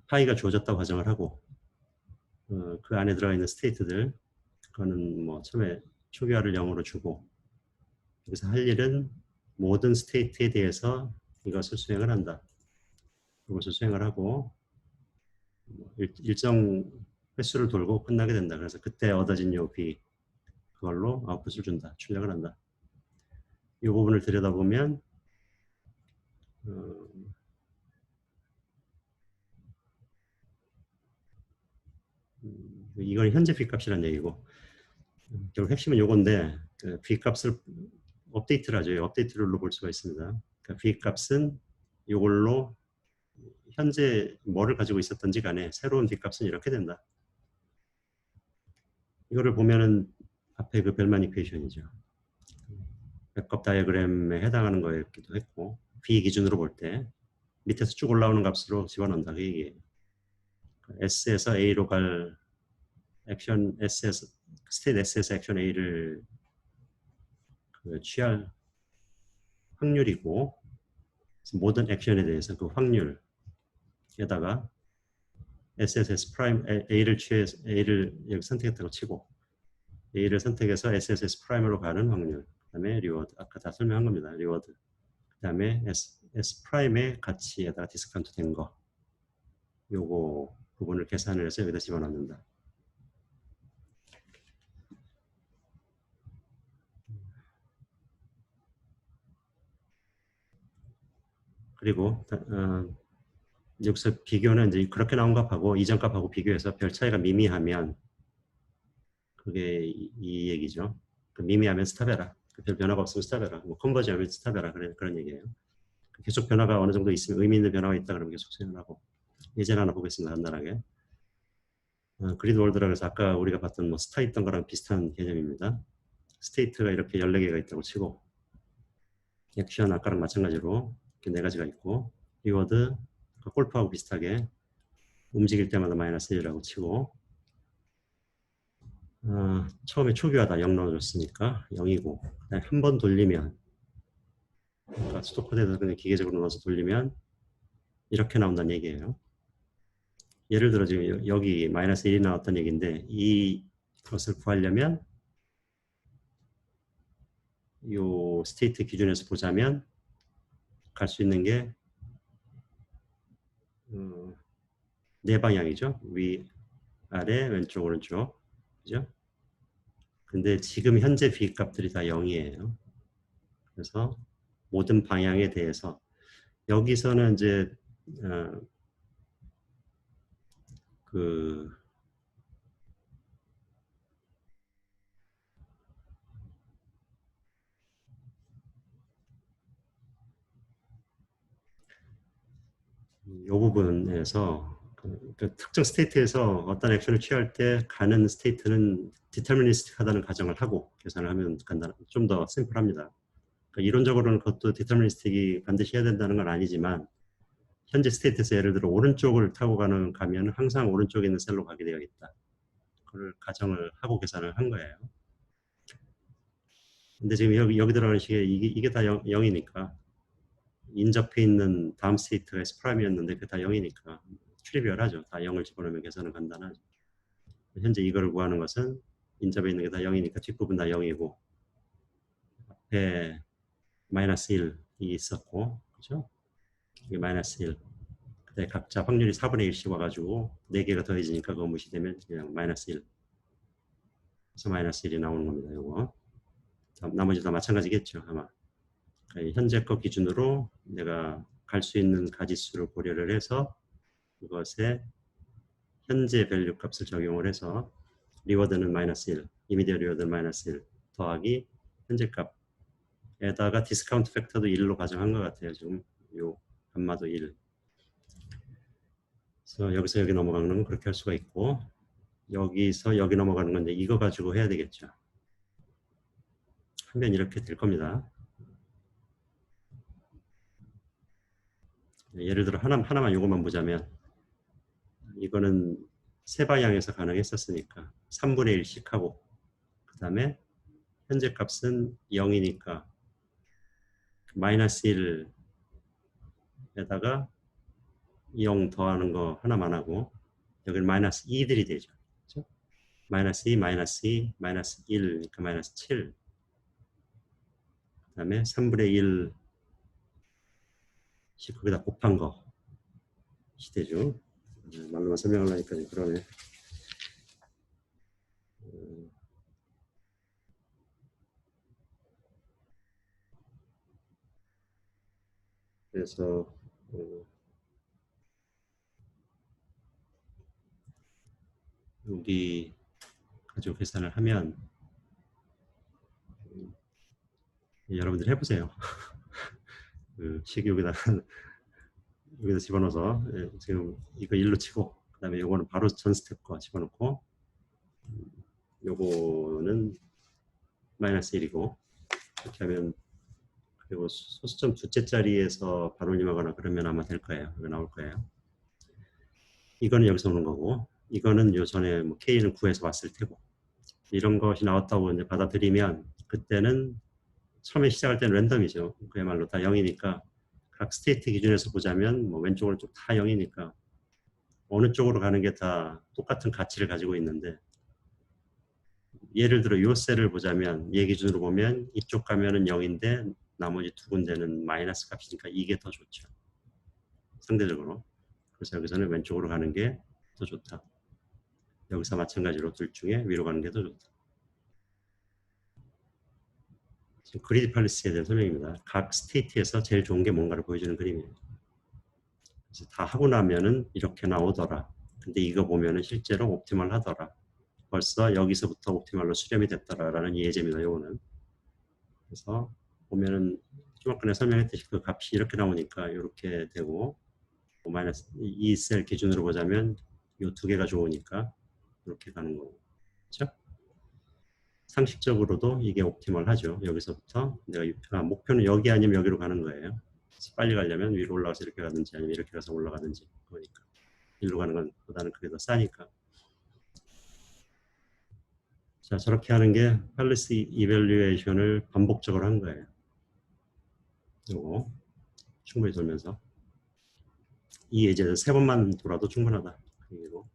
파이가 주어졌다고 가정을 하고 그 안에 들어가 있는 스테이트들 그거는 뭐 처음에 초기화를 0으로 주고 그래서 할 일은 모든 스테이트에 대해서 이것을 수행을 한다. 이것을 수행을 하고 일정 횟수를 돌고 끝나게 된다. 그래서 그때 얻어진 요 B 그걸로 아웃풋을 준다. 출력을 한다. 이 부분을 들여다보면 이건 현재 B 값이라는 얘기고 결국 핵심은 요건데 그 B 값을 업데이트를 하죠. 업데이트로 볼 수가 있습니다. 그러니까 B 값은 이걸로 현재 뭐를 가지고 있었던지 간에 새로운 B 값은 이렇게 된다. 이거를 보면은 앞에 그 벨만 이퀘이션이죠. 백업 다이어그램에 해당하는 거였기도 했고 B 기준으로 볼 때 밑에서 쭉 올라오는 값으로 집어넣는다 그 얘기예요. S에서 A로 갈 액션 S에서 스테이트 S에서 액션 A를 그 취할 확률이고 모든 액션에 대해서 그 확률에다가 SSS 프라임 A를 취해서 A를 여기 선택했다고 치고 A를 선택해서 SSS 프라임으로 가는 확률 그다음에 리워드 아까 다 설명한 겁니다. 리워드 그다음에 S 프라임의 가치에다가 디스카운트 된 거 요거 부분을 계산을 해서 여기다 집어넣는다. 그리고 여기서 비교는 이제 그렇게 나온 값하고 이전 값하고 비교해서 별 차이가 미미하면 그게 이 얘기죠. 그 미미하면 스탑해라. 별 변화가 없으면 스탑해라. 뭐 컨버지하면 스탑해라. 그런 얘기예요. 계속 변화가 어느 정도 있으면 의미 있는 변화가 있다 그러면 계속 수행을 하고 예제를 하나 보겠습니다. 간단하게. 그리드 월드라 그래서 아까 우리가 봤던 뭐 스타 있던 거랑 비슷한 개념입니다. 스테이트가 이렇게 14개가 있다고 치고 액션 아까랑 마찬가지로 이렇게 4가지가 있고 리워드 골프하고 비슷하게 움직일 때마다 마이너스 1이라고 치고 처음에 초기화다 0 넣어줬으니까 0이고 한 번 돌리면 그러니까 수도코드에서 그냥 기계적으로 넣어서 돌리면 이렇게 나온다는 얘기예요. 예를 들어 지금 여기 마이너스 1이 나왔다는 얘기인데 이것을 구하려면 이 스테이트 기준에서 보자면 갈 수 있는 게 네 방향이죠. 위, 아래, 왼쪽, 오른쪽. 그죠? 근데 지금 현재 B 값들이 다 0이에요. 그래서 모든 방향에 대해서 여기서는 이제 그 이 부분에서 그 특정 스테이트에서 어떤 액션을 취할 때 가는 스테이트는 디터미니스틱하다는 가정을 하고 계산을 하면 좀 더 심플합니다. 그러니까 이론적으로는 그것도 디터미니스틱이 반드시 해야 된다는 건 아니지만 현재 스테이트에서 예를 들어 오른쪽을 타고 가면 항상 오른쪽에 있는 셀로 가게 되어있다. 그걸 가정을 하고 계산을 한 거예요. 근데 지금 여기 들어가는 식에 이게 다 0이니까 인접해 있는 다음 스테이트가 S 프라임이었는데 그게 다 0이니까 트리비얼하죠. 다 0을 집어넣으면 계산은 간단하죠. 현재 이거를 구하는 것은 인접해 있는 게 다 0이니까 뒷부분 다 0이고 앞에 마이너스 1이 있었고 그죠? 이게 마이너스 1. 그때 각자 확률이 4분의 1씩 와가지고 4개가 더해지니까 그거 무시되면 그냥 마이너스 1. 그래서 마이너스 1이 나오는 겁니다. 요거. 나머지 다 마찬가지겠죠. 아마. 그러니까 현재 거 기준으로 내가 갈 수 있는 가지수를 고려를 해서 그것에 현재 밸류 값을 적용을 해서 리워드는 마이너스 1, 이미디어 리워드는 마이너스 1 더하기 현재 값에다가 디스카운트 팩터도 1로 가정한 것 같아요. 지금 요 감마도 1. 그래서 여기서 여기 넘어가는 건 그렇게 할 수가 있고 여기서 여기 넘어가는 건데 이거 가지고 해야 되겠죠. 하면 이렇게 될 겁니다. 예를 들어 하나만 요것만 보자면 이거는 세 방향에서 가능했었으니까 3분의 1씩 하고 그 다음에 현재 값은 0이니까 마이너스 1에다가 0 더하는 거 하나만 하고 여기는 마이너스 2들이 되죠. 그렇죠? 마이너스 2, 마이너스 2, 마이너스 1, 그러니까 마이너스 7. 그 다음에 3분의 1씩 거기다 곱한 거 시대죠. 말로만 설명하려니까 그러네. 그래서 여기 가지고 계산을 하면 여러분들 해보세요. 그 식 여기다 집어넣어서 지금 이거 1로 치고 그 다음에 요거는 바로 전 스텝 거 집어넣고 요거는 마이너스 1이고 이렇게 하면 그리고 소수점 두째 자리에서 반올림하거나 그러면 아마 될 거예요. 이거 나올 거예요. 이거는 여기서 오는 거고 이거는 요 전에 뭐 K는 9에서 왔을 테고 이런 것이 나왔다고 이제 받아들이면 그때는 처음에 시작할 때는 랜덤이죠. 그야말로 다 0이니까 각 스테이트 기준에서 보자면 뭐 왼쪽 오른쪽 다 0이니까 어느 쪽으로 가는 게 다 똑같은 가치를 가지고 있는데 예를 들어 요 셀을 보자면 얘 기준으로 보면 이쪽 가면은 0인데 나머지 두 군데는 마이너스 값이니까 이게 더 좋죠. 상대적으로. 그래서 여기서는 왼쪽으로 가는 게 더 좋다. 여기서 마찬가지로 둘 중에 위로 가는 게 더 좋다. 지금 그리디 팔리스에 대한 설명입니다. 각 스테이트에서 제일 좋은 게 뭔가를 보여주는 그림이에요. 그래서 다 하고 나면은 이렇게 나오더라. 근데 이거 보면은 실제로 옵티멀 하더라. 벌써 여기서부터 옵티멀로 수렴이 됐더라라는 예제입니다. 요거는. 그래서 보면은 좀 아까 설명했듯이 그 값이 이렇게 나오니까 이렇게 되고 마이너스 이 셀 기준으로 보자면 이 두 개가 좋으니까 이렇게 가는 거고 그렇죠? 상식적으로도 이게 옵티멀 하죠. 여기서부터 내가 목표는 여기 아니면 여기로 가는 거예요. 그래서 빨리 가려면 위로 올라가서 이렇게 가든지 아니면 이렇게 가서 올라가든지 그러니까 일로 가는 건 보다는 그게 더 싸니까 자 저렇게 하는 게 팔리스 이밸류에이션을 반복적으로 한 거예요. 요거 충분히 돌면서 이 예제는 3번만 돌아도 충분하다. 그리고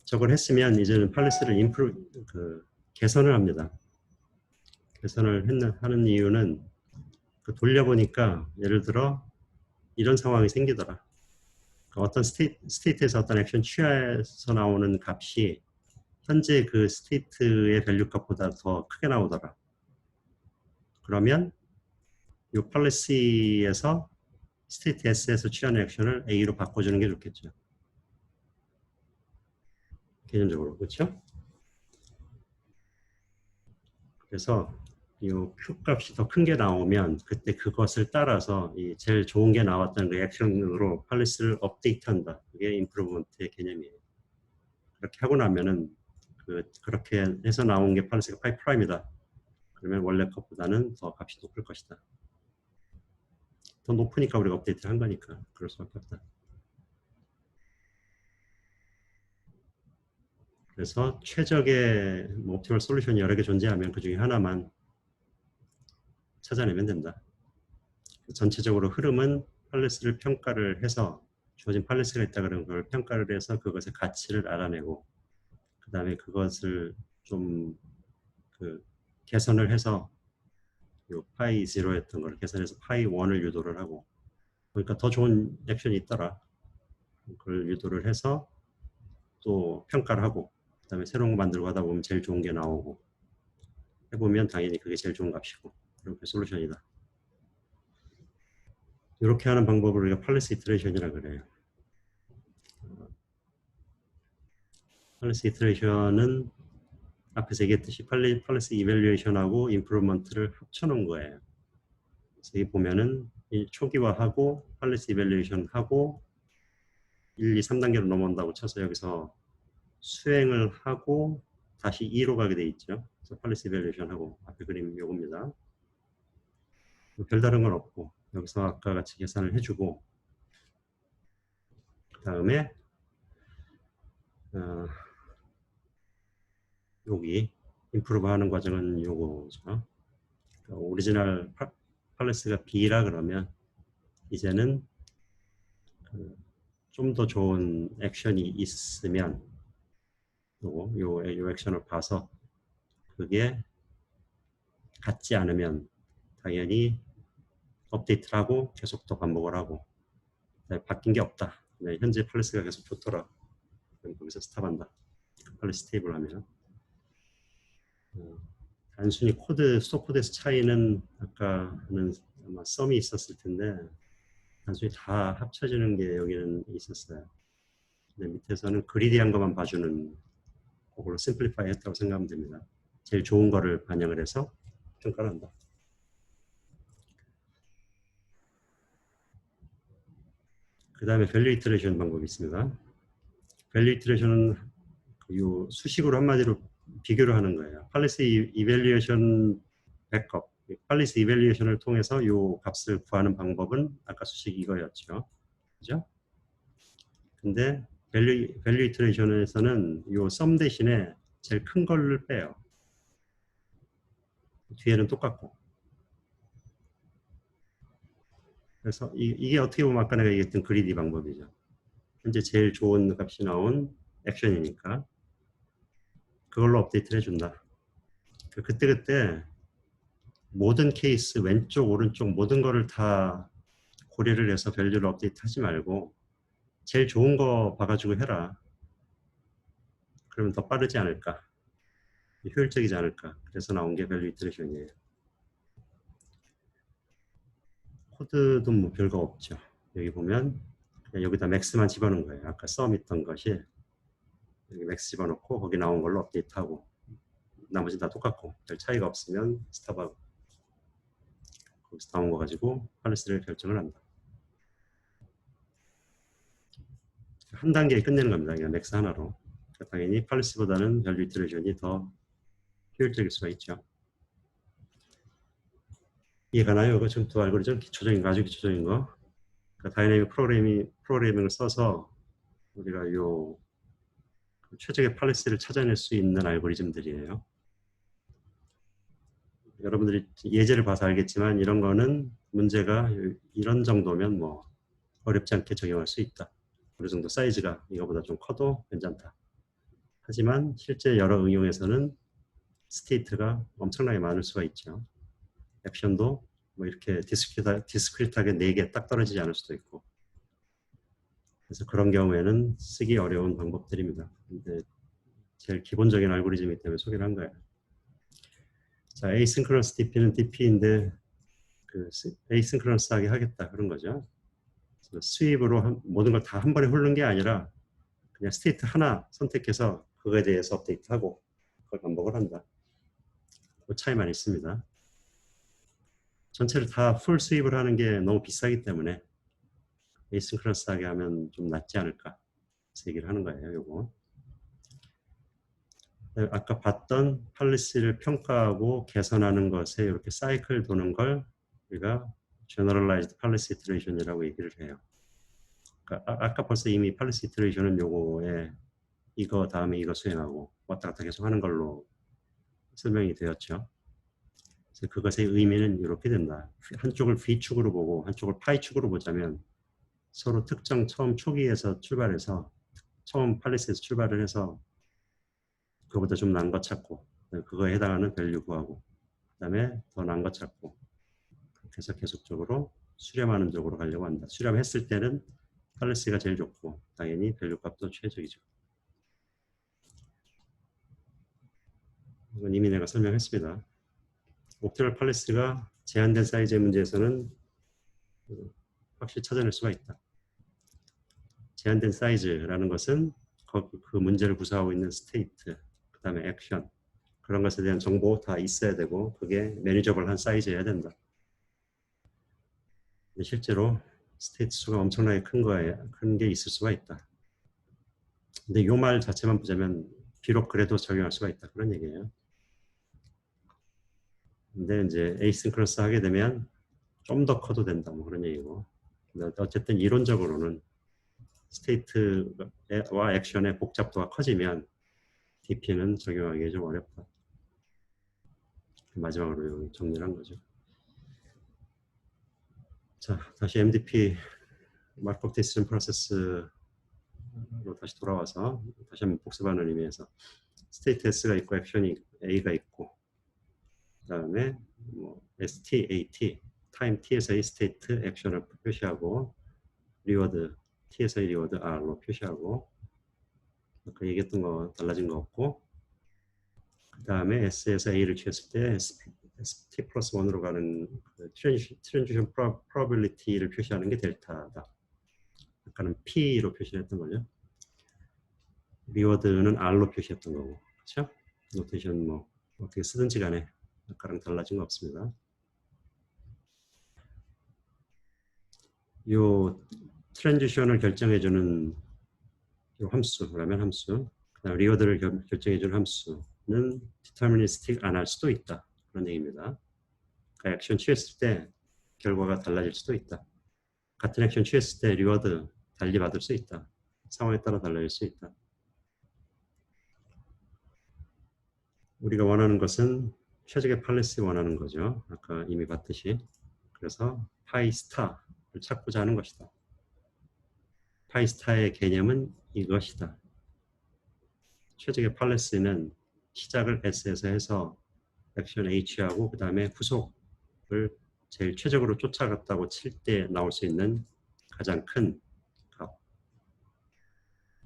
저걸 했으면 이제는 팔리스를 개선을 합니다. 개선을 하는 이유는 돌려보니까 예를 들어 이런 상황이 생기더라. 어떤 스테이트에서 어떤 액션 취해서 나오는 값이 현재 그 스테이트의 밸류 값보다 더 크게 나오더라. 그러면 이 팔리시에서 스테이트 S에서 취하는 액션을 A로 바꿔주는 게 좋겠죠. 개념적으로 그렇죠? 그래서 이 Q 값이 더 큰 게 나오면 그때 그것을 따라서 이 제일 좋은 게 나왔다는 그 액션으로 팔레스를 업데이트한다. 그게 임프루브먼트의 개념이에요. 그렇게 하고 나면은 그렇게 해서 나온 게 팔레스가 파이 프라임이다. 그러면 원래 것보다는 더 값이 높을 것이다. 더 높으니까 우리가 업데이트를 한 거니까 그럴 수밖에 없다. 그래서 최적의 옵티멀 솔루션이 여러 개 존재하면 그 중에 하나만 찾아내면 된다. 전체적으로 흐름은 팔레스를 평가를 해서 주어진 팔레스가 있다 그러면 그걸 평가를 해서 그것의 가치를 알아내고 그 다음에 그것을 좀 개선을 해서 요 파이 0였던 걸 개선해서 파이 1을 유도를 하고 그러니까 더 좋은 액션이 있더라. 그걸 유도를 해서 또 평가를 하고 그 다음에 새로운 거 만들고 하다 보면 제일 좋은 게 나오고 해보면 당연히 그게 제일 좋은 값이고 이렇게 솔루션이다. 이렇게 하는 방법을 우리가 팔레스 이터레이션이라고 그래요. 팔레스 이터레이션은 앞에서 얘기했듯이 팔레스 이밸류에이션하고 임프루먼트를 합쳐놓은 거예요. 그래서 여기 보면은 초기화하고 팔레스 이밸류에이션하고 1, 2, 3단계로 넘어온다고 쳐서 여기서 수행을 하고 다시 2로 가게 돼 있죠. 그래서 팔레스 이밸류에이션하고 앞에 그림 요겁니다. 별다른 건 없고 여기서 아까 같이 계산을 해주고 그 다음에 여기 임프루브 하는 과정은 요거죠. 그러니까 오리지널 팔레스가 B라 그러면 이제는 좀 더 좋은 액션이 있으면 요 액션을 봐서 그게 같지 않으면 당연히 업데이트를 하고 계속 더 반복을 하고 바뀐 게 없다. 네, 현재 팔레스가 계속 좋더라. 그럼 거기서 스탑한다. 팔레스 테이블 하면 단순히 스톱 코드에서 차이는 아까는 아마 썸이 있었을 텐데 단순히 다 합쳐지는 게 여기는 있었어요. 근데 밑에서는 그리디한 것만 봐주는 그걸로 심플리파이 했다고 생각하면 됩니다. 제일 좋은 거를 반영을 해서 평가를 한다. 그 다음에 밸류 이터레이션 방법이 있습니다. 밸류 이터레이션은 요 수식으로 한마디로 비교를 하는 거예요. 팔레스 이밸류에이션 백업, 팔레스 이밸류에이션을 통해서 요 값을 구하는 방법은 아까 수식 이거였죠. 그죠? 근데 밸류 이터레이션에서는 요 썸 대신에 제일 큰 거를 빼요. 뒤에는 똑같고. 그래서 이게 어떻게 보면 아까 내가 얘기했던 그리디 방법이죠. 현재 제일 좋은 값이 나온 액션이니까 그걸로 업데이트를 해준다. 그때그때 모든 케이스 왼쪽 오른쪽 모든 거를 다 고려를 해서 밸류를 업데이트 하지 말고 제일 좋은 거 봐가지고 해라. 그러면 더 빠르지 않을까, 효율적이지 않을까. 그래서 나온 게 밸류 이터레이션이에요. 코드도 뭐 별거 없죠. 여기 보면 그냥 여기다 맥스만 집어넣은 거예요. 아까 썸 있던 것이 여기 맥스 집어넣고 거기 나온 걸로 업데이트하고 나머지 다 똑같고 별 차이가 없으면 스탑하고 거기서 나온 거 가지고 팔레스를 결정을 한다. 한 단계에 끝내는 겁니다. 그냥 맥스 하나로. 당연히 팔레스보다는 밸류 이터레이션이 더 효율적일 수가 있죠. 이해가 나요? 이거 지금 두 알고리즘 기초적인 거, 아주 기초적인 거. 그러니까 다이내믹 프로그래밍을 써서 우리가 요 최적의 팔레스를 찾아낼 수 있는 알고리즘들이에요. 여러분들이 예제를 봐서 알겠지만 이런 거는 문제가 이런 정도면 뭐 어렵지 않게 적용할 수 있다. 어느 정도 사이즈가 이거보다 좀 커도 괜찮다. 하지만 실제 여러 응용에서는 스테이트가 엄청나게 많을 수가 있죠. 액션도 뭐 이렇게 디스크릿하게 4개 딱 떨어지지 않을 수도 있고. 그래서 그런 경우에는 쓰기 어려운 방법들입니다. 근데 제일 기본적인 알고리즘이기 때문에 소개를 한 거예요. 자, 에이싱크러너스 DP는 DP인데 에이싱크러너스하게 하겠다 그런 거죠. 스윕으로 모든 걸 다 한 번에 훑는 게 아니라 그냥 스테이트 하나 선택해서 그거에 대해서 업데이트하고 그걸 반복을 한다. 그 차이만 있습니다. 전체를 다 풀 스윕을 하는 게 너무 비싸기 때문에 에이싱크러스하게 하면 좀 낫지 않을까. 그래서 얘기를 하는 거예요. 요거. 아까 봤던 팔리시를 평가하고 개선하는 것에 이렇게 사이클 도는 걸 우리가 Generalized Policy Iteration이라고 얘기를 해요. 그러니까 아까 벌써 이미 Policy Iteration은 요거에 이거 다음에 이거 수행하고 왔다 갔다 계속 하는 걸로 설명이 되었죠. 그래서 그것의 의미는 이렇게 된다. 한쪽을 V축으로 보고 한쪽을 파이축으로 보자면 서로 특정 처음 초기에서 출발해서 처음 팔리시에서 출발을 해서 그거보다 좀 나은 것 찾고 그거에 해당하는 밸류 구하고 그 다음에 더 나은 것 찾고 그렇게 해서 계속적으로 수렴하는 쪽으로 가려고 한다. 수렴했을 때는 팔리시가 제일 좋고 당연히 밸류 값도 최적이죠. 이건 이미 내가 설명했습니다. 옵티멀 팔리시가 제한된 사이즈의 문제에서는 확실히 찾아낼 수가 있다. 제한된 사이즈라는 것은 그 문제를 구사하고 있는 스테이트, 그 다음에 액션 그런 것에 대한 정보 다 있어야 되고 그게 매니저블한 사이즈여야 된다. 근데 실제로 스테이트 수가 엄청나게 큰 게 있을 수가 있다. 근데 이 말 자체만 보자면 비록 그래도 적용할 수가 있다. 그런 얘기예요. 근데 이제 에이싱크러스 하게 되면 좀 더 커도 된다. 뭐 그런 얘기고. 근데 어쨌든 이론적으로는 스테이트와 액션의 복잡도가 커지면 DP는 적용하기 좀 어렵다. 마지막으로 정리를 한 거죠. 자, 다시 MDP 마크업 디시전 프로세스로 다시 돌아와서 다시 한번 복습하는 의미에서 스테이트 S가 있고 액션이 A가 있고 그 다음에 뭐 ST, AT, 타임 T에서의 스테이트 액션을 표시하고 리워드 T에서의 리워드 R로 표시하고 아까 얘기했던 거 달라진 거 없고 그 다음에 S에서 A를 취했을 때 T 플러스 1으로 가는 그 트랜지션 프로버빌리티를 표시하는 게 델타다. 아까는 P로 표시했던 거죠. 리워드는 R로 표시했던 거고. 그렇죠? 노테이션 뭐 어떻게 쓰든지 간에 아까랑 달라진 거 없습니다. 요 트랜지션을 결정해주는 요 함수, 라면 함수, 그다음 리워드를 결정해주는 함수는 디터미니스틱 안 할 수도 있다. 그런 얘기입니다. 그러니까 액션 취했을 때 결과가 달라질 수도 있다. 같은 액션 취했을 때 리워드 달리 받을 수 있다. 상황에 따라 달라질 수 있다. 우리가 원하는 것은 최적의 팔리시 원하는 거죠. 아까 이미 봤듯이. 그래서 파이 스타를 찾고자 하는 것이다. 파이 스타의 개념은 이것이다. 최적의 팔리시는 시작을 S에서 해서 액션 H하고 그 다음에 후속을 제일 최적으로 쫓아갔다고 칠 때 나올 수 있는 가장 큰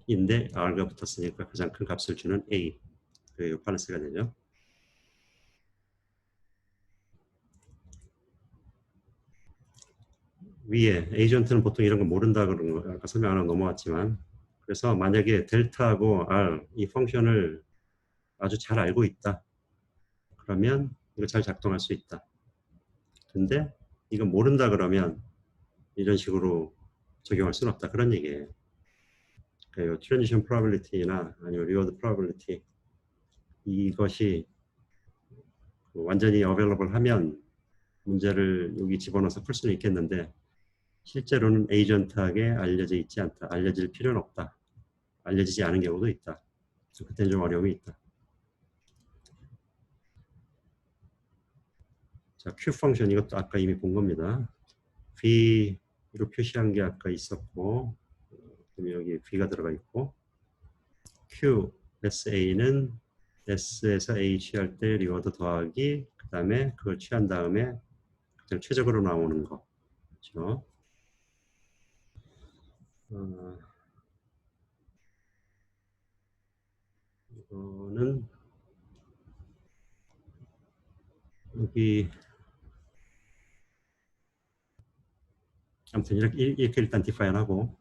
값인데 R가 붙었으니까 가장 큰 값을 주는 A 그 팔리시가 되죠. 위에 에이전트는 보통 이런 거 모른다 그런 거 아까 설명 안 하고 넘어왔지만 그래서 만약에 델타하고 R 이 펑션을 아주 잘 알고 있다. 그러면 이거 잘 작동할 수 있다. 근데 이거 모른다 그러면 이런 식으로 적용할 수는 없다. 그런 얘기예요. 그러니까 트랜지션 프로버빌리티나 아니면 리워드 프로버빌리티 이것이 완전히 어베일러블 하면 문제를 여기 집어넣어서 풀 수는 있겠는데 실제로는 에이전트에게 알려져 있지 않다. 알려질 필요는 없다. 알려지지 않은 경우도 있다. 그때는 좀 어려움이 있다. 자, Q 펑션 이것도 아까 이미 본 겁니다. V로 표시한 게 아까 있었고 여기 V가 들어가 있고 Q, SA는 S에서 A 취할 때 리워드 더하기 그 다음에 그걸 취한 다음에 가장 최적으로 나오는 거 그렇죠? 이거는 여기 아무튼 이렇게 일단 디파인하고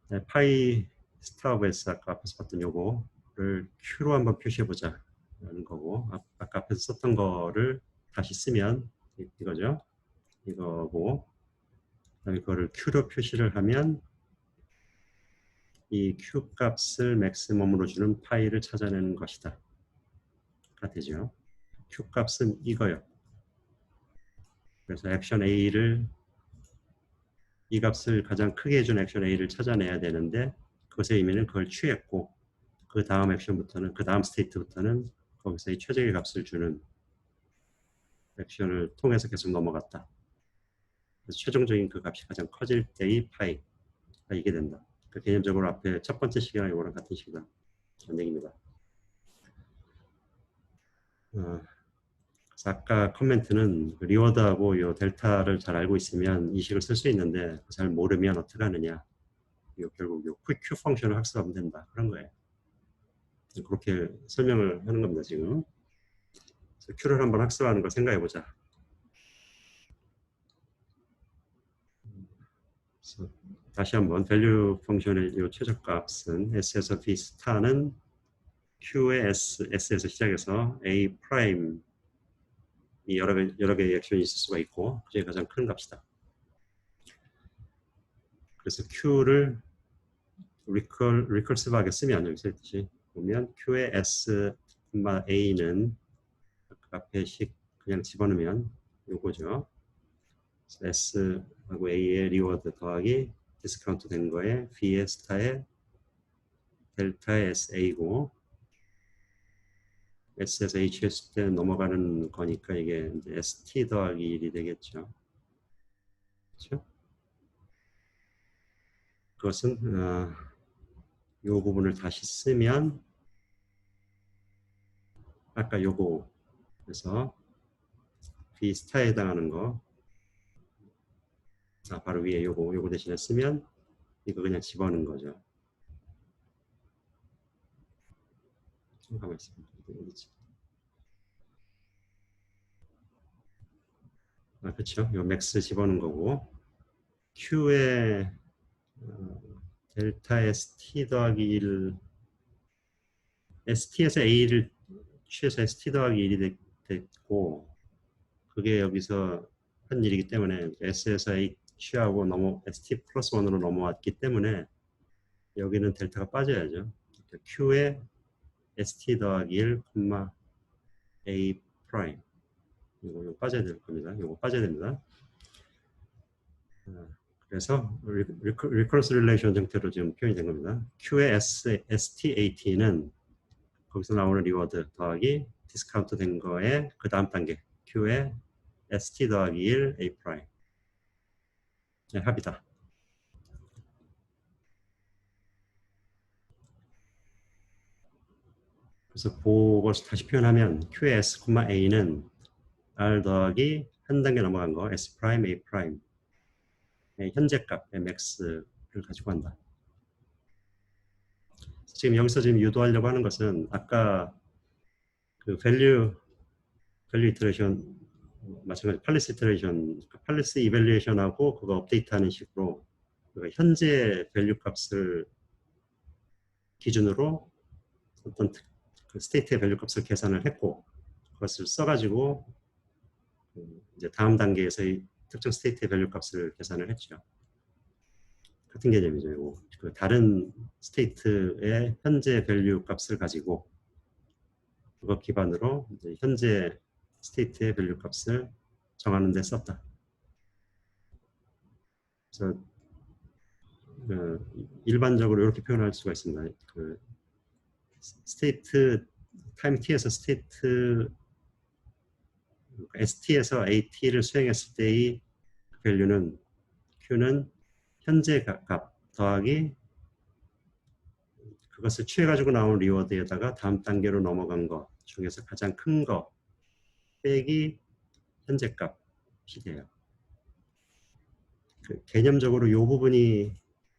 네, 파이 스타 오브 S 아까 앞에서 봤던 요거를 Q로 한번 표시해보자 라는 거고 아까 앞에서 썼던 거를 다시 쓰면 이거죠. 이거고 그다음에 그거를 Q로 표시를 하면 이 Q 값을 맥시멈으로 주는 파일을 찾아내는 것이다. 가 되죠. Q 값은 이거요. 그래서 액션 A를 이 값을 가장 크게 해준 액션 A를 찾아내야 되는데 그것의 의미는 그걸 취했고 그 다음 액션부터는 그 다음 스테이트부터는 거기서 이 최적의 값을 주는 액션을 통해서 계속 넘어갔다. 그래서 최종적인 그 값이 가장 커질 때의 파이가 이게 된다. 그 개념적으로 앞에 첫 번째 식이랑 이거랑 같은 식이다. 그런 얘기입니다. 그래서 아까 커멘트는 리워드하고 이 델타를 잘 알고 있으면 이 식을 쓸 수 있는데 잘 모르면 어떻게 하느냐. 이 결국 이 Q 펑션을 학습하면 된다. 그런 거예요. 그렇게 설명을 하는 겁니다, 지금. 그래서 Q를 한번 학습하는 걸 생각해 보자. 다시 한번 value 펑션의 이 최저값은 S에서 B 스타는 Q의 S에서 시작해서 A 프라임이 여러 개의 액션이 있을 수가 있고 그중에 가장 큰 값이다. 그래서 Q를 리커시브하게 쓰면 여기서 했듯이 보면 Q의 S, A는 그 앞에 식 그냥 집어넣으면 요거죠. S하고 A의 리워드 더하기 디스카운트 된 거에 B의 스타의 델타의 SA고 S에서 H 했을 때 넘어가는 거니까 이게 이제 ST 더하기 1이 되겠죠. 그렇죠? 그것은 이 부분을 다시 쓰면 아까 요거 그래서 B 스타에 해당하는 거 바로 위에 요거 대신에 쓰면 이거 그냥 집어넣는 거죠. 가만히 있습니다. 그렇죠. 요 맥스 집어넣는 거고 Q의 델타 ST 더하기 1 ST에서 A를 취해서 ST 더하기 1이 됐고 그게 여기서 한 일이기 때문에 S에서 A 취하고 ST 플러스 1으로 넘어왔기 때문에 여기는 델타가 빠져야죠. Q의 ST 더하기 1, A 프라임 이거 빠져야 될 겁니다. 이거 빠져야 됩니다. 그래서 리커런스 릴레이션 형태로 지금 표현이 된 겁니다. Q의 STAT는 거기서 나오는 리워드 더하기 디스카운트 된 거에 그 다음 단계 Q의 ST 더하기 1 A 프라임 합이다. 그래서 그것을 다시 표현하면 Q의 S, A는 R 더하기 한 단계 넘어간 거 S 프라임 A 프라임 현재 값 MX를 가지고 한다. 지금 여기서 지금 유도하려고 하는 것은 아까 그 밸류 이터레이션 마찬가지 팔리스 이터레이션 팔리스 이밸류에이션하고 그거 업데이트하는 식으로 현재 밸류 값을 기준으로 어떤 그 스테이트의 밸류 값을 계산을 했고 그것을 써가지고 이제 다음 단계에서의 특정 스테이트의 밸류 값을 계산을 했죠. 같은 개념이죠. 그 다른 스테이트의 현재 밸류 값을 가지고 그거 기반으로 이제 현재 스테이트의 밸류 값을 정하는 데 썼다. 그래서 일반적으로 이렇게 표현할 수가 있습니다. 그 스테이트 타임 t에서 스테이트 st에서 at를 수행했을 때의 밸류는 q는 현재 값 더하기 그것을 취해가지고 나온 리워드에다가 다음 단계로 넘어간 것 중에서 가장 큰 거 빼기 현재 값이 돼요. 그 개념적으로 이 부분이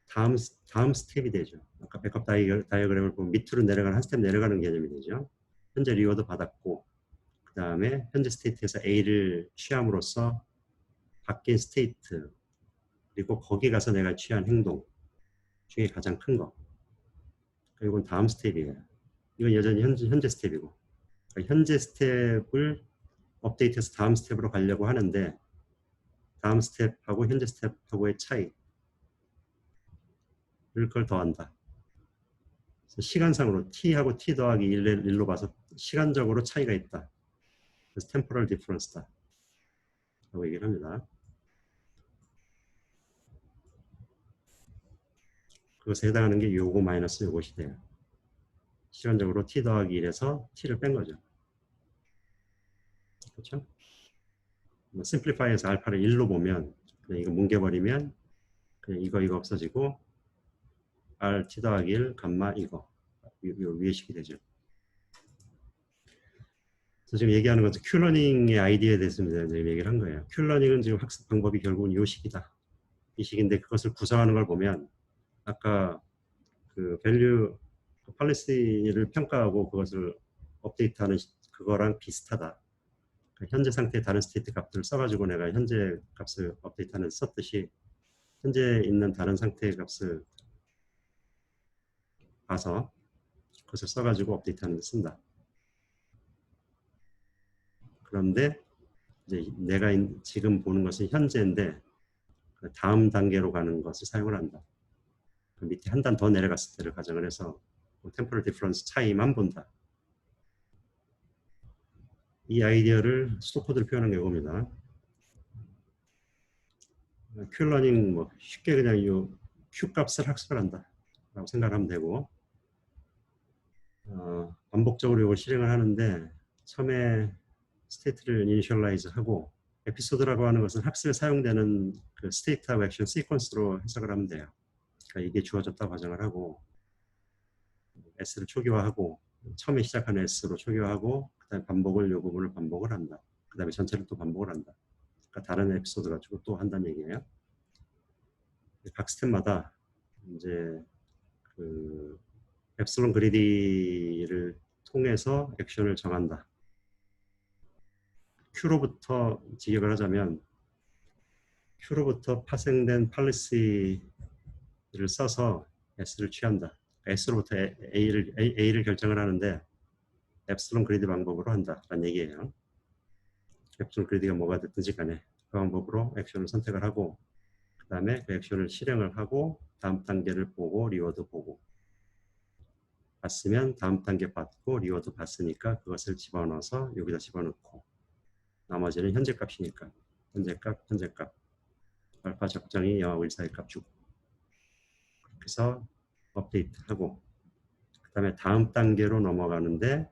다음 스텝이 되죠. 아까 백업 다이어그램을 보면 밑으로 내려가는 한 스텝 내려가는 개념이 되죠. 현재 리워드 받았고 그 다음에 현재 스테이트에서 A를 취함으로써 바뀐 스테이트 그리고 거기 가서 내가 취한 행동 중에 가장 큰 거. 이건 다음 스텝이에요. 이건 여전히 현재 스텝이고 그러니까 현재 스텝을 업데이트해서 다음 스텝으로 가려고 하는데 다음 스텝하고 현재 스텝하고의 차이를 그걸 더한다. 시간상으로 t하고 t 더하기 1로 봐서 시간적으로 차이가 있다. 그래서 temporal difference다 라고 얘기를 합니다. 그것에 해당하는 게 요거 마이너스 요것이 돼요. 시간적으로 t 더하기 1에서 t를 뺀 거죠. 그렇죠? 심플리파이에서 알파를 1로 보면 그냥 이거 뭉개버리면 그냥 이거 없어지고 r t 더하기 1 감마 이거 요 위의식이 되죠. 그래서 지금 얘기하는 것은 큐러닝의 아이디어에 대해서 얘기를 한 거예요. 큐러닝은 지금 학습 방법이 결국은 요 식이다. 이 식인데 그것을 구성하는 걸 보면 아까 그 밸류 팔리시를 평가하고 그것을 업데이트하는 그거랑 비슷하다. 그러니까 현재 상태의 다른 스테이트 값들을 써가지고 내가 현재 값을 업데이트하는 썼듯이 현재 있는 다른 상태의 값을 봐서 그것을 써가지고 업데이트하는 데 쓴다. 그런데 이제 내가 지금 보는 것은 현재인데 다음 단계로 가는 것을 사용을 한다. 그 밑에 한 단 더 내려갔을 때를 가정을 해서 템포럴 디퍼런스 차이만 본다. 이 아이디어를 수도코드로 표현한 게 이겁니다. 큐러닝 뭐 쉽게 그냥 이 Q 값을 학습을 한다 라고 생각하면 되고 반복적으로 이걸 실행을 하는데 처음에 스테이트를 이니셜라이즈 하고 에피소드라고 하는 것은 학습에 사용되는 그 스테이트하고 액션 시퀀스로 해석을 하면 돼요. 그러니까 이게 주어졌다고 가정을 하고 S를 초기화하고 처음에 시작하는 S로 초기화하고 그 다음에 반복을 이 부분을 반복을 한다. 그 다음에 전체를 또 반복을 한다. 그러니까 다른 에피소드 가지고 또 한다는 얘기예요. 각 스텝마다 이제 그 엡실론 그리디를 통해서 액션을 정한다. Q로부터 직역을 하자면 Q로부터 파생된 팔리시를 써서 S를 취한다. S로부터 A를 결정을 하는데 엡실론 그리디 방법으로 한다라는 얘기예요. 엡실론 그리디가 뭐가 됐든지 간에 그 방법으로 액션을 선택을 하고 그 다음에 그 액션을 실행을 하고 다음 단계를 보고 리워드 보고 봤으면 다음 단계 받고 리워드 봤으니까 그것을 집어넣어서 여기다 집어넣고 나머지는 현재 값이니까 현재 값 알파 적정이 0하고 1 사이 값 주고 그렇게 해서 업데이트하고 그 다음에 다음 단계로 넘어가는데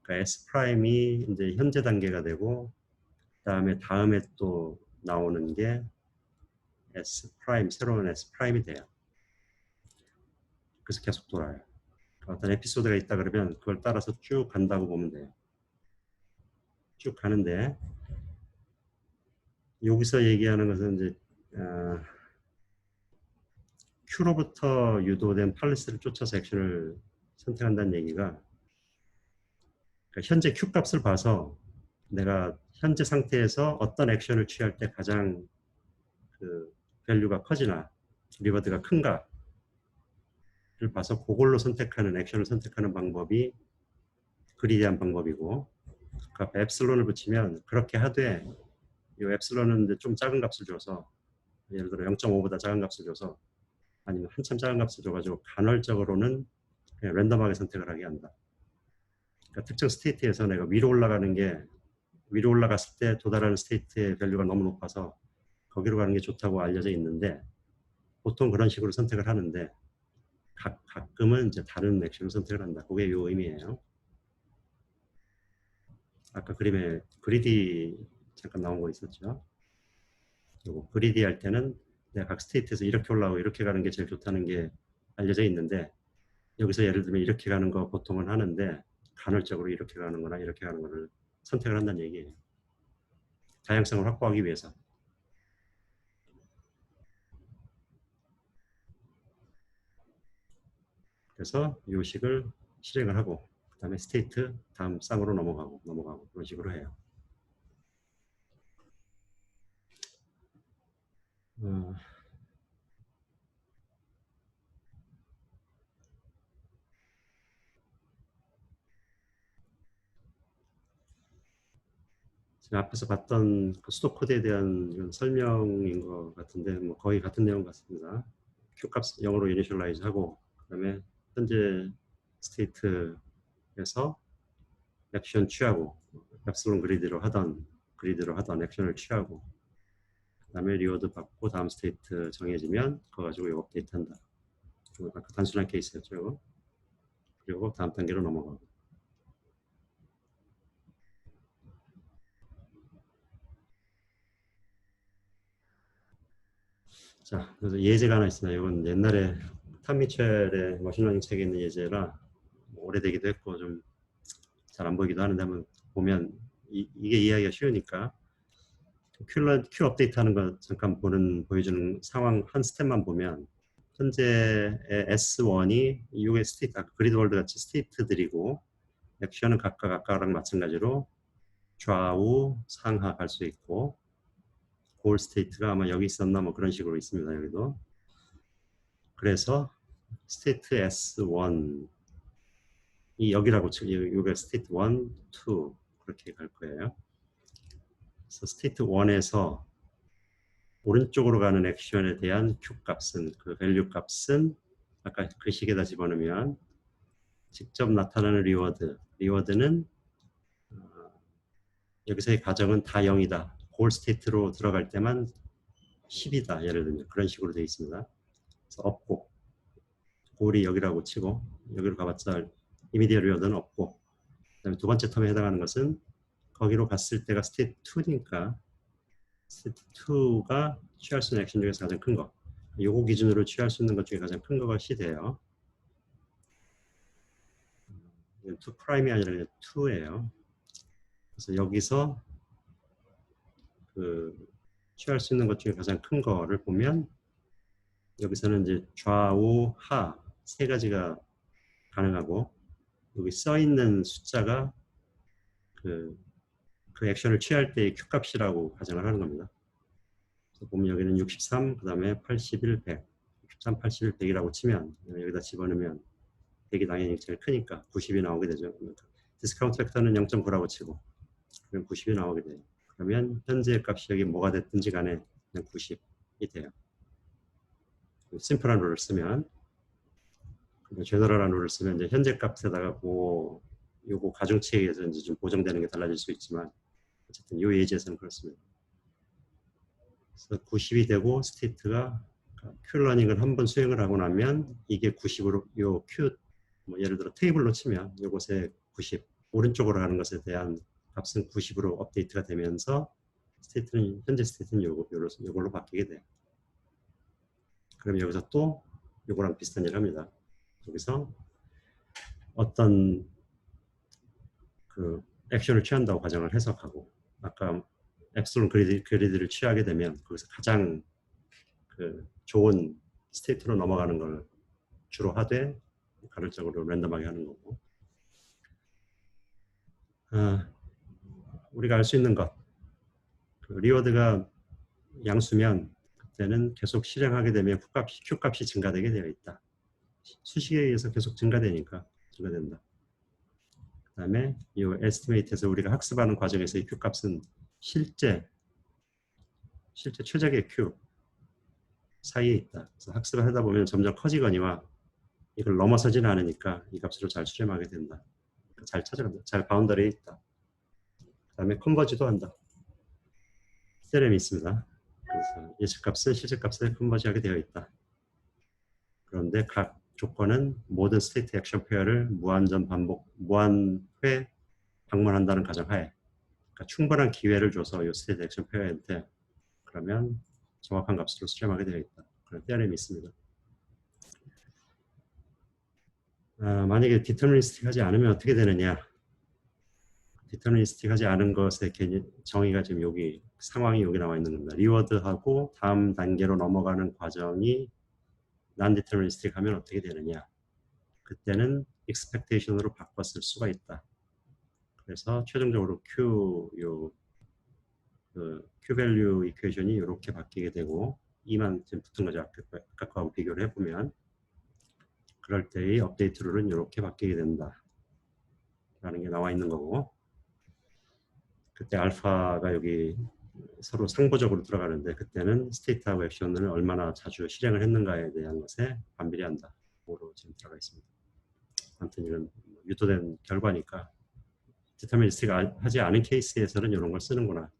그러니까 S 프라임이 이제 현재 단계가 되고 그 다음에 또 나오는 게 S 프라임 새로운 S 프라임이 돼요. 그래서 계속 돌아요. 어떤 에피소드가 있다 그러면 그걸 따라서 쭉 간다고 보면 돼요. 쭉 가는데 여기서 얘기하는 것은 이제 Q로부터 유도된 팔리스를 쫓아서 액션을 선택한다는 얘기가 그러니까 현재 Q 값을 봐서 내가 현재 상태에서 어떤 액션을 취할 때 가장 그 밸류가 커지나 리워드가 큰가를 봐서 그걸로 선택하는 액션을 선택하는 방법이 그리디한 방법이고 그 앞에 엡실론을 붙이면 그렇게 하되 이 엡실론은 좀 작은 값을 줘서 예를 들어 0.5보다 작은 값을 줘서 아니면 한참 작은 값을 줘가지고 간헐적으로는 그냥 랜덤하게 선택을 하게 한다. 그러니까 특정 스테이트에서 내가 위로 올라가는 게 위로 올라갔을 때 도달하는 스테이트의 밸류가 너무 높아서 거기로 가는 게 좋다고 알려져 있는데 보통 그런 식으로 선택을 하는데 가끔은 이제 다른 액션을 선택을 한다. 그게 요 의미예요. 아까 그림에 그리디 잠깐 나온 거 있었죠. 그리고 그리디 할 때는 내가 각 스테이트에서 이렇게 올라오고 이렇게 가는 게 제일 좋다는 게 알려져 있는데 여기서 예를 들면 이렇게 가는 거 보통은 하는데 간헐적으로 이렇게 가는 거나 이렇게 가는 거를 선택을 한다는 얘기예요. 다양성을 확보하기 위해서. 그래서 이 식을 실행을 하고 그 다음에 스테이트 다음 쌍으로 넘어가고 그런 식으로 해요. 앞에서 봤던 그 수도 코드에 대한 이런 설명인 것 같은데 뭐 거의 같은 내용 같습니다. Q 값 0으로 이니셜라이즈 하고 그다음에 현재 스테이트에서 액션 취하고 앱슬론 그리드로 하던 액션을 취하고 그다음에 리워드 받고 다음 스테이트 정해지면 그거 가지고 이거 업데이트 한다. 아까 단순한 케이스였죠. 그리고 다음 단계로 넘어가고. 자, 그래서 예제가 하나 있습니다. 이건 옛날에 탐 미첼의 머신러닝 책에 있는 예제라 오래되기도 했고 좀 잘 안 보이기도 하는데 한번 보면 이게 이해하기가 쉬우니까 큐 업데이트 하는 거 잠깐 보여주는 상황 한 스텝만 보면 현재의 S1이 이후의 스테이트, 아까 그리드 월드 같이 스테이트들이고 액션은 각각랑 마찬가지로 좌우 상하 갈 수 있고 골 스테이트가 아마 여기 있었나 뭐 그런 식으로 있습니다. 여기도. 그래서 스테이트 S1 이 여기라고 치고 여기가 스테이트 1, 2 그렇게 갈 거예요. 그래서 스테이트 1에서 오른쪽으로 가는 액션에 대한 Q 값은 그 밸류 값은 아까 그 식에다 집어넣으면 직접 나타나는 리워드는 여기서의 가정은 다 0이다. 골 스테이트로 들어갈 때만 10이다. 예를 들면 그런 식으로 되어 있습니다. 그래서 없고 골이 여기라고 치고 여기로 가봤자 이미디어 리워드는 없고 그다음에 두 번째 텀에 해당하는 것은 거기로 갔을 때가 스테이트 2니까 스테이트 2가 취할 수 있는 액션 중에서 가장 큰 거. 요거 기준으로 취할 수 있는 것 중에 가장 큰 거가 C돼요. 2 프라임이 아니라 2예요. 그래서 여기서 그 취할 수 있는 것 중에 가장 큰 거를 보면 여기서는 이제 좌우 하 세 가지가 가능하고 여기 써 있는 숫자가 그 액션을 취할 때의 Q 값이라고 가정을 하는 겁니다. 그래서 보면 여기는 63, 그 다음에 81, 100, 63, 81, 100이라고 치면 여기다 집어넣으면 100이 당연히 제일 크니까 90이 나오게 되죠. 디스카운트 팩터는 0.9라고 치고 그럼 90이 나오게 돼요. 그러면 현재 값이 여기 뭐가 됐든지 간에 그냥 90이 돼요. 심플한 룰을 쓰면 제너럴한 룰을 쓰면 이제 현재 값에다가 뭐 요거 가중치에 의해서 이제 좀 보정되는 게 달라질 수 있지만 어쨌든 이 예제에서는 그렇습니다. 그래서 90이 되고 스테이트가 큐러닝을 한번 수행을 하고 나면 이게 90으로 요 큐 뭐 예를 들어 테이블로 치면 요것에 90 오른쪽으로 가는 것에 대한 값은 90으로 업데이트가 되면서 스테이트는 현재 스테이트는 요걸로 바뀌게 돼요. 그럼 여기서 또 요거랑 비슷한 일을 합니다. 여기서 어떤 그 액션을 취한다고 가정을 해석하고 아까 앱슬론 그리드를 취하게 되면 거기서 가장 그 좋은 스테이트로 넘어가는 걸 주로 하되 가급적으로 랜덤하게 하는 거고 우리가 알 수 있는 것 그 리워드가 양수면 그때는 계속 실행하게 되면 Q 값이 증가되게 되어 있다. 수식에 의해서 계속 증가되니까 증가된다. 그 다음에 이 에스티메이트에서 우리가 학습하는 과정에서의 Q 값은 실제 최적의 Q 사이에 있다. 그래서 학습을 하다 보면 점점 커지거니와 이걸 넘어서지는 않으니까 이 값으로 잘 수렴하게 된다. 잘 찾아간다. 잘 바운더리에 있다. 그 다음에 컨버지도 한다. 세렘이 있습니다. 그래서 예측값은 실제값에 컨버지하게 되어 있다. 그런데 각 조건은 모든 스테이트 액션 페어를 무한회 방문한다는 가정하에 그러니까 충분한 기회를 줘서 이 스테이트 액션 페어한테 그러면 정확한 값으로 수렴하게 되어 있다. 그런 테어렘이 있습니다. 만약에 디터미니스틱 하지 않으면 어떻게 되느냐? 디터미니스틱 하지 않은 것의 정의가 지금 여기 상황이 여기 나와 있는 겁니다. 리워드하고 다음 단계로 넘어가는 과정이 난 디터미니스틱 하면 어떻게 되느냐? 그때는 expectation으로 바꿨을 수가 있다. 그래서 최종적으로 Q value 이퀘이션이 이렇게 바뀌게 되고 2만 지금 붙은 거죠. 아까 거하고 비교를 해보면 그럴 때의 업데이트 룰은 이렇게 바뀌게 된다. 라는 게 나와 있는 거고 그때 알파가 여기 서로 상보적으로 들어가는데 그때는 스테이트하고 액션을 얼마나 자주 실행을 했는가에 대한 것에 반비례한다. 로 지금 들어가 있습니다. 아무튼 이런 유도된 결과니까 디터미니스틱 하지 않은 케이스에서는 이런 걸 쓰는구나.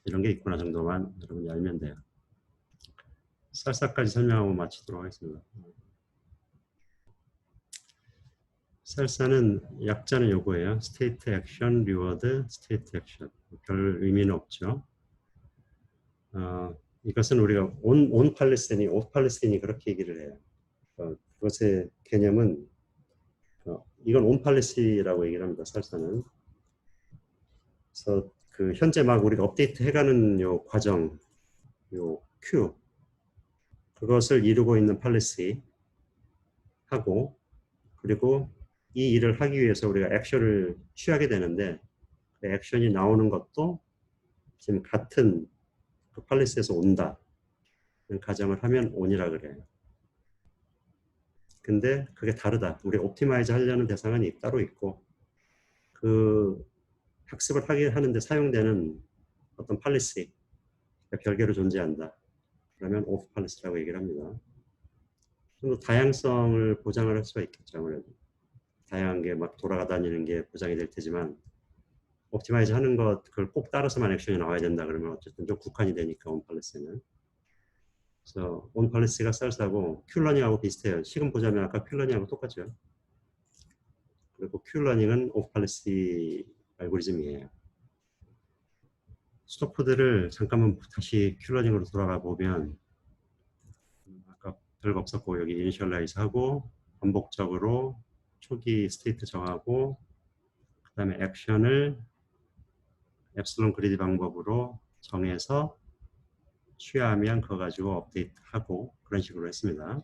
이런 게 있구나 정도만 여러분이 알면 돼요. 쌀사까지 설명하고 마치도록 하겠습니다. 쌀사는 약자는 요거예요. 스테이트 액션, 리워드, 스테이트 액션. 별 의미는 없죠. 이것은 우리가 온 팔레스틴이, 오프 팔레스틴이 그렇게 얘기를 해요. 그것의 개념은 이건 온 팔레스라고 얘기를 합니다. 쌀사는. 그래서 그 현재 막 우리가 업데이트 해가는 요 과정, 요 큐, 그것을 이루고 있는 팔레시 하고, 그리고 이 일을 하기 위해서 우리가 액션을 취하게 되는데 그 액션이 나오는 것도 지금 같은 그 팔레스에서 온다. 가정을 하면 온이라 그래요. 근데 그게 다르다. 우리 옵티마이즈 하려는 대상은 따로 있고 그 학습을 하게 하는데 사용되는 어떤 팔레시가 별개로 존재한다. 그러면 오프 팔레시라고 얘기를 합니다. 좀 더 다양성을 보장을 할 수가 있겠죠. 아무래도 다양한 게 막 돌아다니는 게 보장이 될 테지만 옵티마이즈 하는 것 그걸 꼭 따라서만 액션이 나와야 된다 그러면 어쨌든 좀 국한이 되니까 온팔레스는. 그래서 온팔레스가 쌀싸고 큐러닝하고 비슷해요. 지금 보자면 아까 큐러닝하고 똑같죠. 그리고 큐러닝은 오프팔레스 알고리즘이에요. 스토코드를 잠깐만 다시 큐러닝으로 돌아가 보면 아까 별거 없었고 여기 이니셜라이즈 하고 반복적으로 초기 스테이트 정하고 그 다음에 액션을 엡실론 그리드 방법으로 정해서 취하면 그거 가지고 업데이트하고 그런 식으로 했습니다.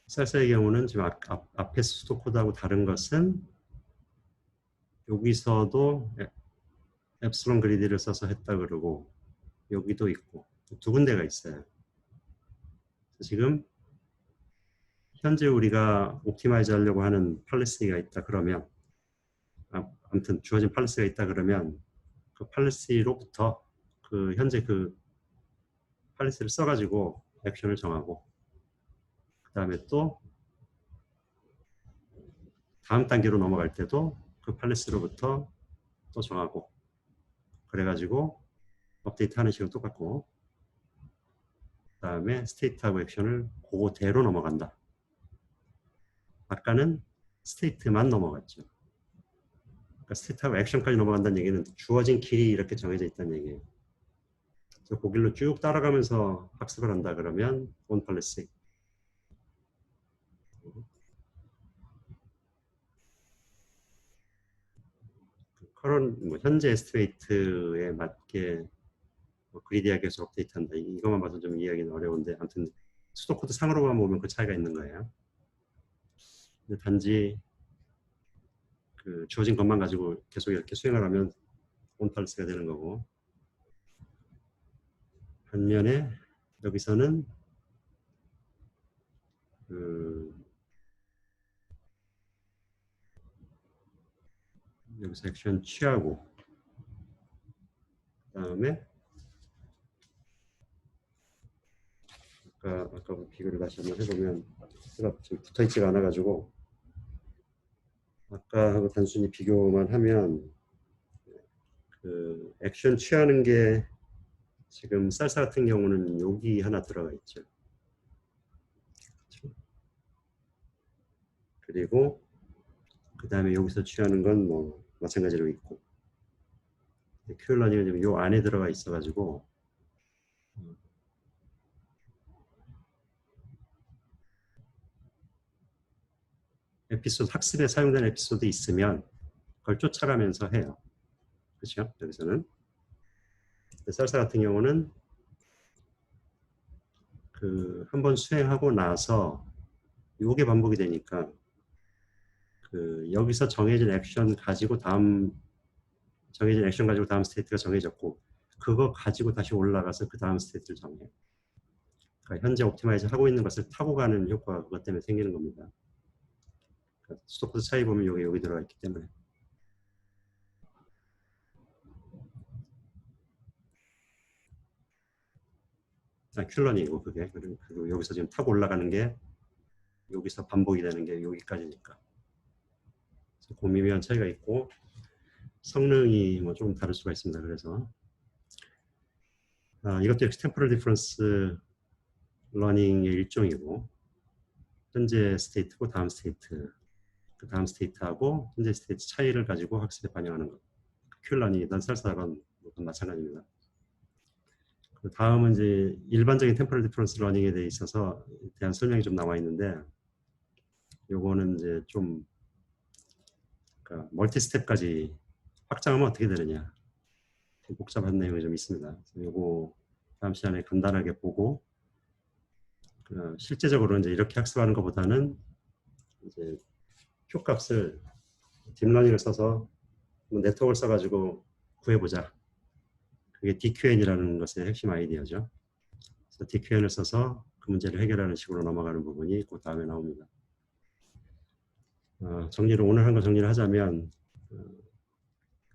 쌀쌀의 경우는 지금 앞에 스토코드하고 다른 것은 여기서도 엡실론 그리드를 써서 했다 그러고 여기도 있고 두 군데가 있어요. 지금 현재 우리가 옵티마이즈 하려고 하는 팔레시가 있다 그러면 아무튼 주어진 팔레시가 있다 그러면 그 팔레시로부터 그 현재 그 팔레시를 써가지고 액션을 정하고 그 다음에 또 다음 단계로 넘어갈 때도 그 팔레시로부터 또 정하고 그래가지고 업데이트하는 식은 똑같고 그 다음에 스테이트하고 액션을 그대로 넘어간다. 아까는 스테이트만 넘어갔죠. 그러니까 스테이트하고 액션까지 넘어간다는 얘기는 주어진 길이 이렇게 정해져 있다는 얘기예요. 그래서 그 길로 쭉 따라가면서 학습을 한다 그러면 온팔레시. 현재 스트레이트에 맞게 그리디하게 해서 업데이트한다. 이것만 봐서 좀 이해하기는 어려운데 아무튼 수도코드 상으로만 보면 그 차이가 있는 거예요. 근데 단지 그 주어진 것만 가지고 계속 이렇게 수행을 하면 온팔레스가 되는 거고 반면에 여기서는 여기서 액션 취하고 그 다음에 아까 비교를 다시 한번 해보면 제가 지금 붙어있지가 않아가지고 아까하고 단순히 비교만 하면 그 액션 취하는 게 지금 쌀사 같은 경우는 여기 하나 들어가 있죠. 그리고 그 다음에 여기서 취하는 건 뭐 마찬가지로 있고 큐어러닝은 지금 요 안에 들어가 있어가지고 에피소드 학습에 사용된 에피소드 있으면 그걸 쫓아가면서 해요. 그렇죠? 여기서는 쌀사 같은 경우는 그 한번 수행하고 나서 요게 반복이 되니까 그 여기서 정해진 액션 가지고 다음 스테이트가 정해졌고 그거 가지고 다시 올라가서 그 다음 스테이트를 정해요. 그러니까 현재 옵티마이즈 하고 있는 것을 타고 가는 효과가 그것 때문에 생기는 겁니다. 그러니까 수도 코드 차이 보면 여기 들어가 있기 때문에. 큐러닝이고 그게. 그리고 여기서 지금 타고 올라가는 게 여기서 반복이 되는 게 여기까지니까. 그 미묘한 차이가 있고 성능이 뭐 조금 다를 수가 있습니다. 그래서 이것도 역시 템포럴 디퍼런스 러닝의 일종이고 현재 스테이트고 다음 스테이트, 그 다음 스테이트하고 현재 스테이트 차이를 가지고 학습에 반영하는 것. 큐러닝이든 셀사건 마찬가지입니다. 그 다음은 이제 일반적인 템포럴 디퍼런스 러닝에 대해 있어서 대한 설명이 좀 나와 있는데 요거는 이제 좀 그러니까 멀티 스텝까지 확장하면 어떻게 되느냐. 복잡한 내용이 좀 있습니다. 요거 다음 시간에 간단하게 보고 실제적으로 이제 이렇게 학습하는 것보다는 이제 q 값을 딥러닝을 써서 네트워크를 써가지고 구해보자. 그게 DQN이라는 것의 핵심 아이디어죠. 그래서 DQN을 써서 그 문제를 해결하는 식으로 넘어가는 부분이 그 다음에 나옵니다. 정리를 오늘 한 거 정리를 하자면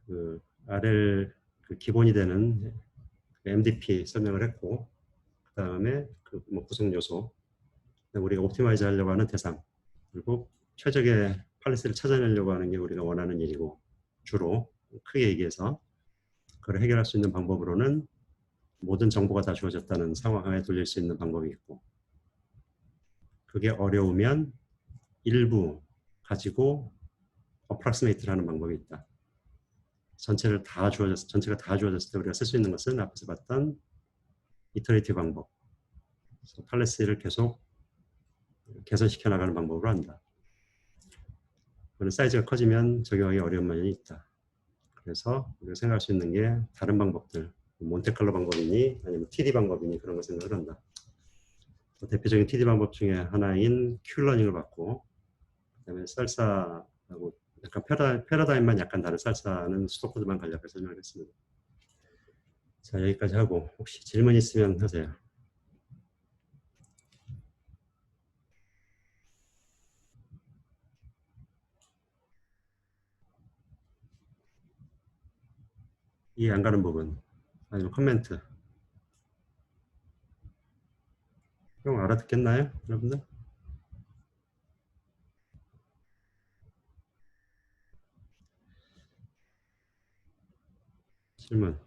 그 RL 그 기본이 되는 MDP 설명을 했고 그 다음에 그 뭐 구성 요소 우리가 옵티마이즈 하려고 하는 대상 그리고 최적의 팔리스를 찾아내려고 하는 게 우리가 원하는 일이고 주로 크게 얘기해서 그걸 해결할 수 있는 방법으로는 모든 정보가 다 주어졌다는 상황에 돌릴 수 있는 방법이 있고 그게 어려우면 일부 가지고 어프락시메이트를 하는 방법이 있다. 전체가 다 주어졌을 때 우리가 쓸 수 있는 것은 앞에서 봤던 이터레이티브 방법 팔레스를 계속 개선시켜 나가는 방법으로 한다. 그런 사이즈가 커지면 적용하기 어려운 면이 있다. 그래서 우리가 생각할 수 있는 게 다른 방법들 몬테칼로 방법이니 아니면 TD 방법이니 그런 걸 생각을 한다. 대표적인 TD 방법 중에 하나인 큐러닝을 받고 그다음에 쌀사하고 약간 패러다임만 약간 다른 쌀사는 수도코드만 간략하게 설명을 했습니다. 자 여기까지 하고 혹시 질문 있으면 하세요. 이해 안 가는 부분 아니면 코멘트 형 알아듣겠나요 여러분들? 질문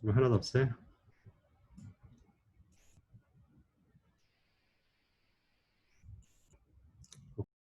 하나도 없어요?